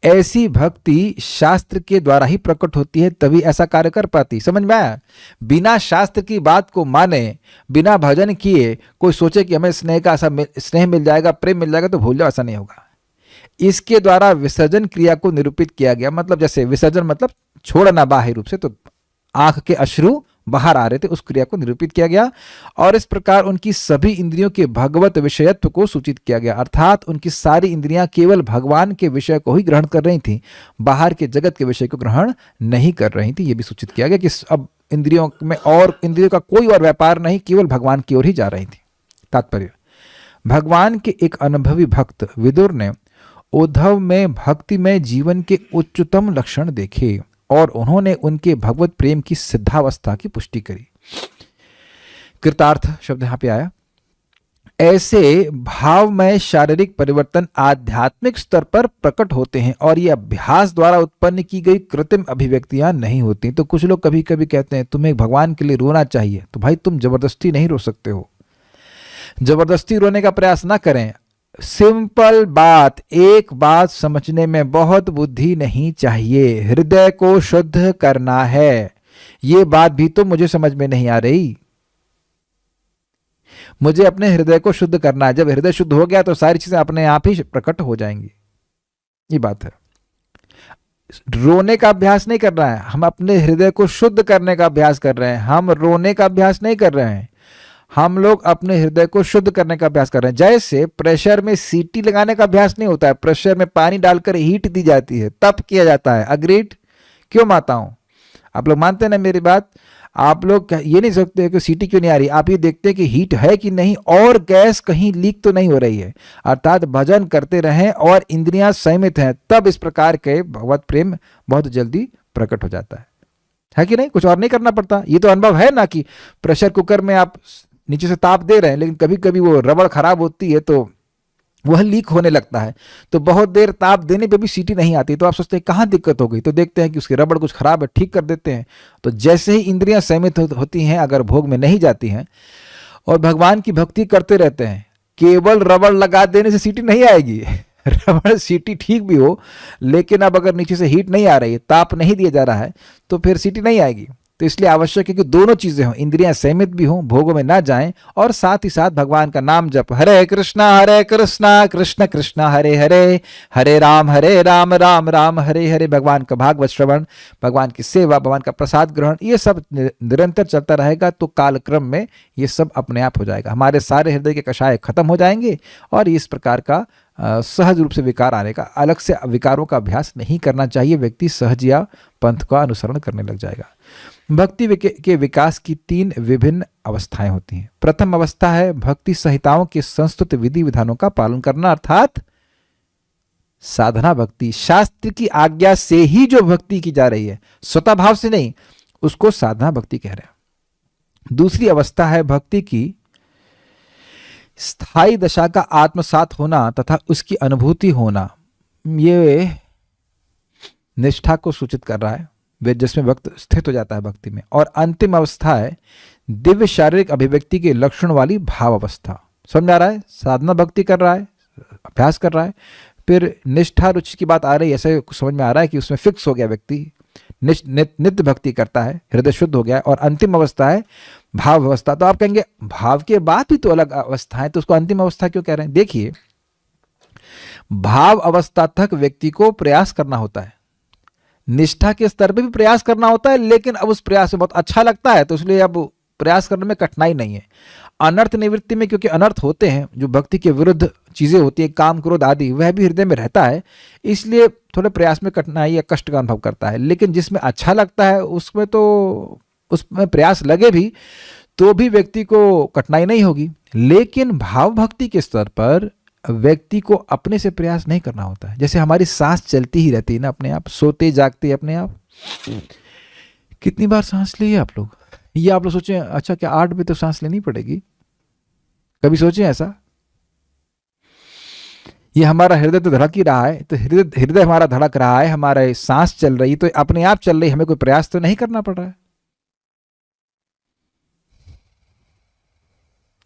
ऐसी भक्ति शास्त्र के द्वारा ही प्रकट होती है, तभी ऐसा कार्य कर पाती। समझ में आया? बिना शास्त्र की बात को माने, बिना भजन किए कोई सोचे कि हमें स्नेह का ऐसा स्नेह मिल जाएगा, प्रेम मिल जाएगा, तो भूल जाओ, ऐसा नहीं होगा। इसके द्वारा विसर्जन क्रिया को निरूपित किया गया। मतलब जैसे विसर्जन मतलब छोड़ना बाह्य रूप से, तो आंख के अश्रु बाहर आ रहे थे, उस क्रिया को निरूपित किया गया। और इस प्रकार उनकी सभी इंद्रियों के भगवत विषयत्व को सूचित किया गया, अर्थात उनकी सारी इंद्रियां केवल भगवान के विषय को ही ग्रहण कर रही थी, बाहर के जगत के विषय को ग्रहण नहीं कर रही थी। यह भी सूचित किया गया कि अब इंद्रियों में और इंद्रियों का कोई और व्यापार नहीं, केवल भगवान की ओर ही जा रही थी। तात्पर्य, भगवान के एक अनुभवी भक्त विदुर ने उद्धव में भक्ति में जीवन के उच्चतम लक्षण देखे और उन्होंने उनके भगवत प्रेम की सिद्धावस्था की पुष्टि करी। कृतार्थ शब्द यहां पे आया। ऐसे भावमय शारीरिक परिवर्तन आध्यात्मिक स्तर पर प्रकट होते हैं और ये अभ्यास द्वारा उत्पन्न की गई कृत्रिम अभिव्यक्तियां नहीं होती। तो कुछ लोग कभी कभी कहते हैं तुम्हें भगवान के लिए रोना चाहिए, तो भाई तुम जबरदस्ती नहीं रो सकते हो, जबरदस्ती रोने का प्रयास ना करें। सिंपल बात, एक बात समझने में बहुत बुद्धि नहीं चाहिए, हृदय को शुद्ध करना है। ये बात भी तो मुझे समझ में नहीं आ रही। मुझे अपने हृदय को शुद्ध करना है। जब हृदय शुद्ध हो गया तो सारी चीजें अपने आप ही प्रकट हो जाएंगी। ये बात है। रोने का अभ्यास नहीं कर रहा है, हम अपने हृदय को शुद्ध करने का अभ्यास कर रहे हैं। हम रोने का अभ्यास नहीं कर रहे हैं, हम लोग अपने हृदय को शुद्ध करने का अभ्यास कर रहे हैं। जैसे प्रेशर में सीटी लगाने का अभ्यास नहीं होता है, प्रेशर में पानी डालकर हीट दी जाती है, तब किया जाता है। अग्रीड? क्यों माताओं? आप लोग मानते हैं ना मेरी बात? आप लोग ये नहीं सोचते कि सीटी क्यों नहीं आ रही, आप ये देखते हैं कि हीट है कि नहीं और गैस कहीं लीक तो नहीं हो रही है। अर्थात भजन करते रहें और इंद्रियां संयमित हैं, तब इस प्रकार के भगवत प्रेम बहुत जल्दी प्रकट हो जाता है कि नहीं? कुछ और नहीं करना पड़ता। ये तो अनुभव है ना कि प्रेशर कुकर में आप नीचे से ताप दे रहे हैं, लेकिन कभी कभी वो रबड़ खराब होती है तो वह लीक होने लगता है, तो बहुत देर ताप देने पे भी सीटी नहीं आती। तो आप सोचते हैं कहाँ दिक्कत हो गई, तो देखते हैं कि उसकी रबड़ कुछ खराब है, ठीक कर देते हैं। तो जैसे ही इंद्रियां संयमित होती हैं, अगर भोग में नहीं जाती हैं और भगवान की भक्ति करते रहते हैं, केवल रबड़ लगा देने से सीटी नहीं आएगी। रबड़ सीटी ठीक भी हो, लेकिन अब अगर नीचे से हीट नहीं आ रही है, ताप नहीं दिया जा रहा है, तो फिर सीटी नहीं आएगी। तो इसलिए आवश्यक है कि दोनों चीजें हों, इंद्रियां संयमित भी हों, भोगों में ना जाएं, और साथ ही साथ भगवान का नाम जप, हरे कृष्णा कृष्ण कृष्ण हरे हरे, हरे राम राम राम हरे हरे, भगवान का भागवत श्रवण, भगवान की सेवा, भगवान का प्रसाद ग्रहण, ये सब निरंतर चलता रहेगा तो कालक्रम में ये सब अपने आप हो जाएगा। हमारे सारे हृदय के कषाय खत्म हो जाएंगे और इस प्रकार का सहज रूप से विकार आने का, अलग से विकारों का अभ्यास नहीं करना चाहिए। व्यक्ति सहजिया पंथ का अनुसरण करने लग जाएगा। भक्ति के विकास की 3 विभिन्न अवस्थाएं होती हैं। प्रथम अवस्था है भक्ति संहिताओं के संस्तुत विधि विधानों का पालन करना, अर्थात साधना भक्ति। शास्त्र की आज्ञा से ही जो भक्ति की जा रही है, स्वतः भाव से नहीं, उसको साधना भक्ति कह रहे हैं। दूसरी अवस्था है भक्ति की स्थायी दशा का आत्मसात होना तथा उसकी अनुभूति होना। ये निष्ठा को सूचित कर रहा है, जिसमें भक्त स्थित हो जाता है भक्ति में। और अंतिम अवस्था है दिव्य शारीरिक अभिव्यक्ति के लक्षण वाली भाव अवस्था। समझ आ रहा है? साधना भक्ति कर रहा है, अभ्यास कर रहा है, फिर निष्ठा रुचि की बात आ रही है, ऐसे समझ में आ रहा है कि उसमें फिक्स हो गया व्यक्ति, नित्य भक्ति करता है, हृदय शुद्ध हो गया। और अंतिम अवस्था है भाव अवस्था। तो आप कहेंगे भाव के बाद भी तो अलग अवस्था है, तो उसको अंतिम अवस्था क्यों कह रहे हैं? देखिए, भाव अवस्था तक व्यक्ति को प्रयास करना होता है, निष्ठा के स्तर पे भी प्रयास करना होता है, लेकिन अब उस प्रयास में बहुत अच्छा लगता है तो इसलिए अब प्रयास करने में कठिनाई नहीं है। अनर्थ निवृत्ति में क्योंकि अनर्थ होते हैं, जो भक्ति के विरुद्ध चीजें होती है, काम क्रोध आदि, वह भी हृदय में रहता है, इसलिए थोड़े प्रयास में कठिनाई या कष्ट का अनुभव करता है। लेकिन जिसमें अच्छा लगता है उसमें तो उसमें प्रयास लगे भी तो भी व्यक्ति को कठिनाई नहीं होगी। लेकिन भाव भक्ति के स्तर पर व्यक्ति को अपने से प्रयास नहीं करना होता है। जैसे हमारी सांस चलती ही रहती है ना अपने आप, सोते जागते अपने आप। कितनी बार सांस ली है आप लोग? ये आप लोग सोचें, अच्छा क्या 8 बजे तो सांस लेनी पड़ेगी? कभी सोचें ऐसा? ये हमारा हृदय तो धड़क ही रहा है, तो हृदय हमारा धड़क रहा है, हमारा सांस चल रही, तो अपने आप चल रही, हमें कोई प्रयास तो नहीं करना पड़ रहा है।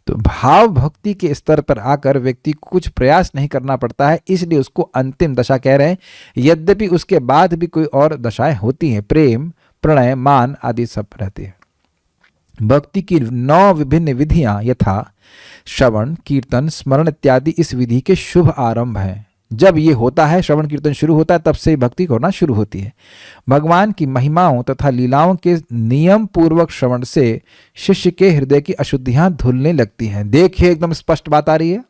तो भाव भक्ति के स्तर पर आकर व्यक्ति को कुछ प्रयास नहीं करना पड़ता है, इसलिए उसको अंतिम दशा कह रहे हैं। यद्यपि उसके बाद भी कोई और दशाएं होती हैं, प्रेम, प्रणय, मान आदि सब रहते हैं। भक्ति की 9 विभिन्न विधियां यथा श्रवण, कीर्तन, स्मरण इत्यादि इस विधि के शुभ आरंभ हैं। जब ये होता है, श्रवण कीर्तन शुरू होता है, तब से भक्ति होना शुरू होती है। भगवान की महिमाओं तथा लीलाओं के नियम पूर्वक श्रवण से शिष्य के हृदय की अशुद्धियां धुलने लगती हैं। देखिए, एकदम स्पष्ट बात आ रही है।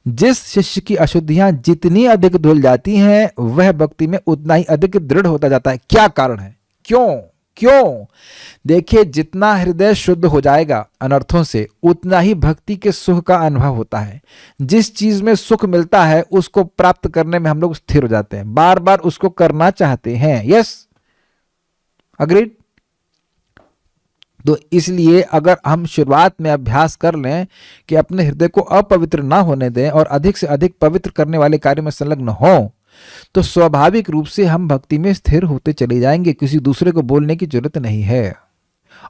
जिस शिष्य की अशुद्धियां जितनी अधिक धुल जाती हैं, वह भक्ति में उतना ही अधिक दृढ़ होता जाता है। क्या कारण है? क्यों? देखिए, जितना हृदय शुद्ध हो जाएगा अनर्थों से, उतना ही भक्ति के सुख का अनुभव होता है। जिस चीज में सुख मिलता है उसको प्राप्त करने में हम लोग स्थिर हो जाते हैं, बार बार उसको करना चाहते हैं। Yes, agreed? तो इसलिए अगर हम शुरुआत में अभ्यास कर लें कि अपने हृदय को अपवित्र ना होने दें और अधिक से अधिक पवित्र करने वाले कार्य में संलग्न हों, तो स्वाभाविक रूप से हम भक्ति में स्थिर होते चले जाएंगे। किसी दूसरे को बोलने की जरूरत नहीं है।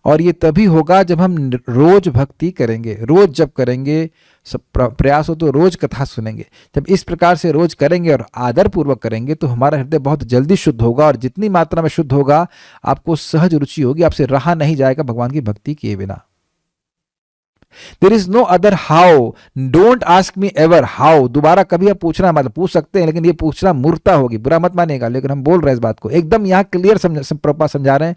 और ये तभी होगा जब हम रोज भक्ति करेंगे। रोज जब करेंगे, सब प्रयास हो तो रोज कथा सुनेंगे। जब इस प्रकार से रोज करेंगे और आदर पूर्वक करेंगे तो हमारा हृदय बहुत जल्दी शुद्ध होगा, और जितनी मात्रा में शुद्ध होगा आपको सहज रुचि होगी, आपसे रहा नहीं जाएगा भगवान की भक्ति किए बिना। There is no other how. Don't ask me ever how. दोबारा कभी आप पूछना, मतलब पूछ सकते हैं, लेकिन ये पूछना मूर्खता होगी, बुरा मत मानेगा, लेकिन हम बोल रहे हैं इस बात को एकदम यहाँ क्लियर समझा रहे हैं।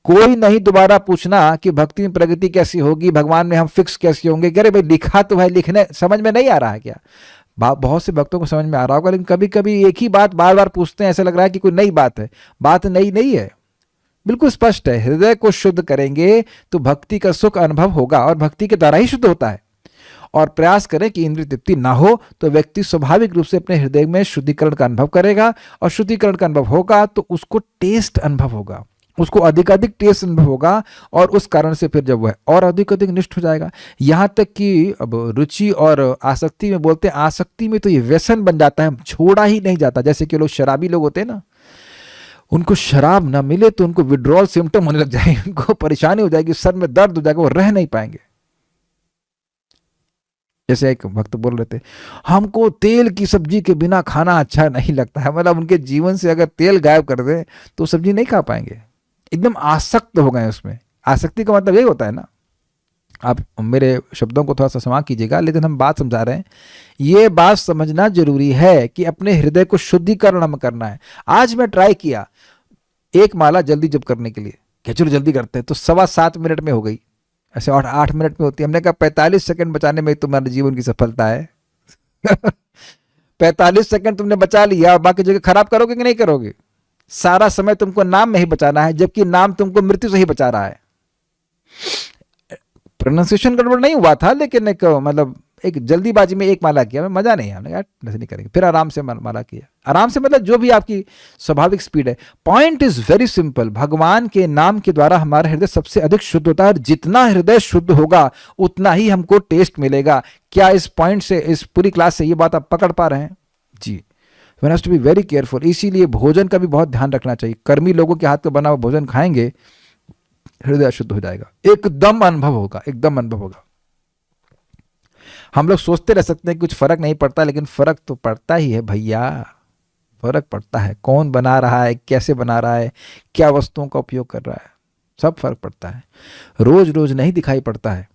कोई नहीं दोबारा पूछना कि भक्ति में प्रगति कैसी होगी, भगवान में हम फिक्स कैसे होंगे। कह रहे भाई लिखा तो है, लिखने समझ में नहीं आ रहा है क्या? बहुत से भक्तों को समझ में आ रहा होगा, लेकिन कभी कभी एक ही बात बार बार पूछते हैं, ऐसा लग रहा है कि कोई नई बात है। बात नई नहीं है, बिल्कुल स्पष्ट है। हृदय को शुद्ध करेंगे तो भक्ति का सुख अनुभव होगा, और भक्ति के द्वारा ही शुद्ध होता है। और प्रयास करें कि इंद्रिय तृप्ति ना हो, तो व्यक्ति स्वाभाविक रूप से अपने हृदय में शुद्धिकरण का अनुभव करेगा, और शुद्धिकरण का अनुभव होगा तो उसको टेस्ट अनुभव होगा, उसको अधिकाधिक टेस्ट अनुभव होगा, और उस कारण से फिर जब वह और अधिक निष्ठ हो जाएगा। यहाँ तक कि अब रुचि और आसक्ति में बोलते हैं, आसक्ति में तो ये व्यसन बन जाता है, छोड़ा ही नहीं जाता। जैसे कि लोग शराबी लोग होते हैं ना, उनको शराब ना मिले तो उनको विड्रॉल सिम्टम होने लग जाएंगे, उनको परेशानी हो जाएगी, सर में दर्द हो जाएगा, वो रह नहीं पाएंगे। जैसे एक भक्त बोल रहे थे, हमको तेल की सब्जी के बिना खाना अच्छा नहीं लगता है। मतलब उनके जीवन से अगर तेल गायब कर दे तो सब्जी नहीं खा पाएंगे, एकदम आसक्त हो गए उसमें। आसक्ति का मतलब यही होता है ना। आप मेरे शब्दों को थोड़ा सा क्षमा कीजिएगा, लेकिन हम बात समझा रहे हैं। ये बात समझना जरूरी है कि अपने हृदय को शुद्धिकरण हमें करना है। आज मैं ट्राई किया एक माला जल्दी जब करने के लिए, क्या चलो जल्दी करते हैं, तो 7.25 मिनट में हो गई। ऐसे 8 मिनट में होती है। हमने कहा 45 सेकंड बचाने में तुम्हारे जीवन की सफलता है। 45 सेकंड तुमने बचा लिया, और बाकी जगह खराब करोगे कि नहीं करोगे? सारा समय तुमको नाम में ही बचाना है, जबकि नाम तुमको मृत्यु से ही बचा रहा है। प्रोनाउंसिएशन गड़बड़ नहीं हुआ था, लेकिन एक जल्दीबाजी में एक माला किया, मजा नहीं आया, यार नहीं करेंगे। फिर आराम से माला किया, आराम से, मतलब जो भी आपकी स्वाभाविक स्पीड है। पॉइंट इज वेरी सिंपल, भगवान के नाम के द्वारा हमारा हृदय सबसे अधिक शुद्ध होता है, और जितना हृदय शुद्ध होगा उतना ही हमको टेस्ट मिलेगा। क्या इस पॉइंट से, इस पूरी क्लास से ये बात आप पकड़ पा रहे हैं? जी, one has to be very careful. इसीलिए भोजन का भी बहुत ध्यान रखना चाहिए। कर्मी लोगों के हाथ का बना हुआ भोजन खाएंगे, हृदय शुद्ध हो जाएगा, एकदम अनुभव होगा, एकदम अनुभव होगा। हम लोग सोचते रह सकते हैं कि कुछ फर्क नहीं पड़ता, लेकिन फर्क तो पड़ता ही है भैया, फर्क पड़ता है। कौन बना रहा है, कैसे बना रहा है, क्या वस्तुओं का उपयोग कर रहा है, सब फर्क पड़ता है। रोज रोज नहीं दिखाई पड़ता है,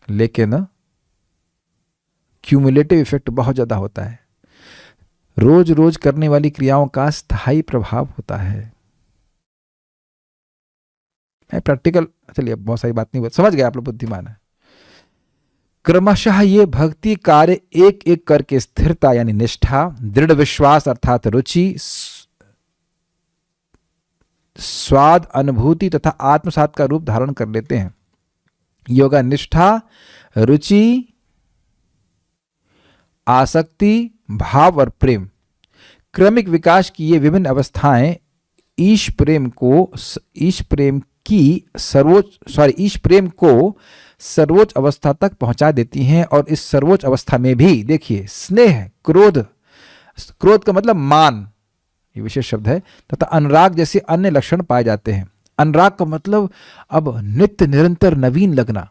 लेकिन क्यूमुलेटिव इफेक्ट बहुत ज़्यादा होता है। रोज रोज करने वाली क्रियाओं का स्थायी प्रभाव होता है। प्रैक्टिकल, चलिए बहुत सारी बात नहीं, समझ गए आप लोग, बुद्धिमान है। क्रमशः ये भक्ति कार्य एक एक करके स्थिरता यानी निष्ठा, दृढ़ विश्वास अर्थात रुचि, स्वाद, अनुभूति तथा आत्मसात का रूप धारण कर लेते हैं। योगा निष्ठा, रुचि, आसक्ति, भाव और प्रेम, क्रमिक विकास की ये विभिन्न अवस्थाएं ईश प्रेम को सर्वोच्च अवस्था तक पहुंचा देती हैं। और इस सर्वोच्च अवस्था में भी देखिए स्नेह, क्रोध का मतलब मान, ये विशेष शब्द है, तथा अनुराग जैसे अन्य लक्षण पाए जाते हैं। अनुराग का मतलब अब नित्य निरंतर नवीन लगना,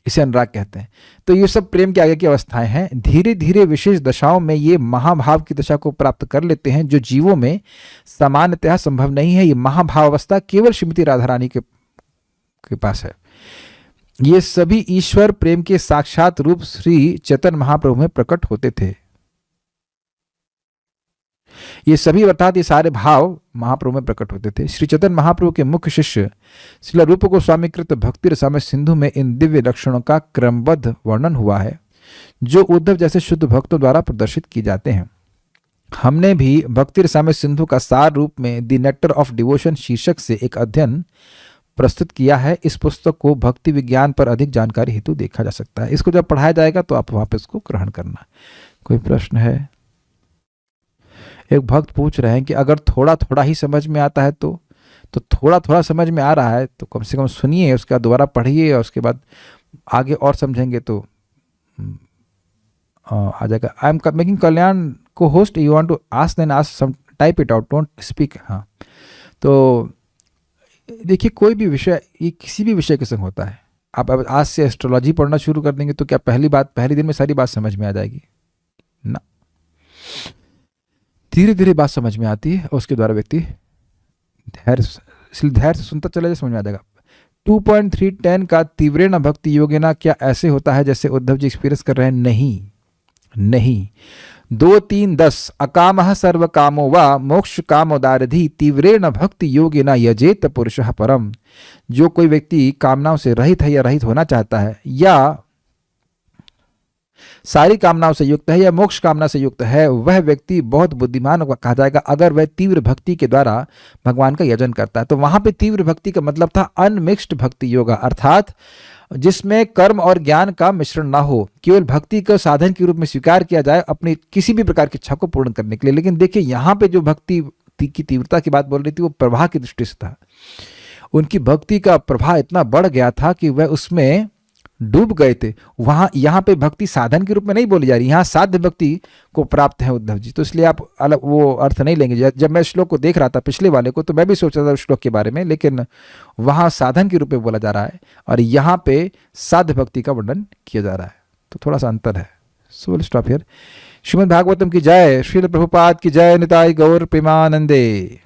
इसे अनुराग कहते हैं। तो ये सब प्रेम के आगे की अवस्थाएं हैं। धीरे धीरे विशेष दशाओं में ये महाभाव की दशा को प्राप्त कर लेते हैं, जो जीवों में सामान्यतः संभव नहीं है। ये महाभाव अवस्था केवल श्रीमती राधा रानी के पास है। ये सभी ईश्वर प्रेम के साक्षात रूप श्री चैतन्य महाप्रभु में प्रकट होते थे। ये सभी अर्थात ये सारे भाव महाप्रभु में प्रकट होते थे। श्री चैतन्य महाप्रभु के मुख्य शिष्य श्रील रूप गोस्वामी कृत भक्ति रसामृत सिंधु में इन दिव्य लक्षणों का क्रमबद्ध वर्णन हुआ है, जो उद्धव जैसे शुद्ध भक्तों द्वारा प्रदर्शित किए जाते हैं। हमने भी भक्ति रसामृत सिंधु का सार रूप में द नेक्टर ऑफ डिवोशन शीर्षक से एक अध्ययन प्रस्तुत किया है। इस पुस्तक को भक्ति विज्ञान पर अधिक जानकारी हेतु देखा जा सकता है। इसको जब पढ़ाया जाएगा तो आप वहां पर इसको ग्रहण करना। कोई प्रश्न है? एक भक्त पूछ रहे हैं कि अगर थोड़ा थोड़ा ही समझ में आता है तो थोड़ा थोड़ा समझ में आ रहा है तो कम से कम सुनिए, उसके बाद दोबारा पढ़िए और उसके बाद आगे और समझेंगे तो आ जाएगा। आई एम मेकिंग कल्याण को host, you want to ask then ask, some type it out, don't speak. हाँ, तो देखिए कोई भी विषय, ये किसी भी विषय के संग होता है। आप अब आज से एस्ट्रोलॉजी पढ़ना शुरू कर देंगे तो क्या पहली दिन में सारी बात समझ में आ जाएगी? ना, धीरे धीरे बात समझ में आती है और उसके द्वारा व्यक्ति धैर्य से सुनता चला जाए, समझ में आ जाएगा। 2.310 का तीव्रेण भक्ति योगिना क्या ऐसे होता है जैसे उद्धव जी एक्सपीरियंस कर रहे हैं? नहीं। 2.3.10 अकामः सर्व कामो वा मोक्ष कामोदारधि तीव्रेण भक्ति योगिना यजेत पुरुषः परम। जो कोई व्यक्ति कामनाओं से रहित है या रहित होना चाहता है, या सारी कामनाओं से युक्त है, या मोक्ष कामना से युक्त है, वह व्यक्ति बहुत बुद्धिमान कहा जाएगा अगर वह तीव्र भक्ति के द्वारा भगवान का यजन करता है। तो वहां पे तीव्र भक्ति का मतलब था अनमिक्स्ड भक्ति योगा, अर्थात जिसमें कर्म और ज्ञान का मिश्रण ना हो, केवल भक्ति को साधन के रूप में स्वीकार किया जाए अपनी किसी भी प्रकार की इच्छा को पूर्ण करने के लिए। लेकिन देखिए यहाँ पे जो भक्ति की तीव्रता की बात बोल रही थी वो प्रवाह की दृष्टि से था। उनकी भक्ति का प्रवाह इतना बढ़ गया था कि वह उसमें डूब गए थे। वहां यहाँ पे भक्ति साधन के रूप में नहीं बोली जा रही, यहाँ साध्य भक्ति को प्राप्त है उद्धव जी। तो इसलिए आप अलग वो अर्थ नहीं लेंगे। जब मैं श्लोक को देख रहा था पिछले वाले को तो मैं भी सोच रहा था श्लोक के बारे में, लेकिन वहां साधन के रूप में बोला जा रहा है और यहाँ पे साध्य भक्ति का वर्णन किया जा रहा है, तो थोड़ा सा अंतर है। So will stop here. Shrimad Bhagavatam की जय, श्रील प्रभुपाद की जय, निताई गौर प्रेमानंदे।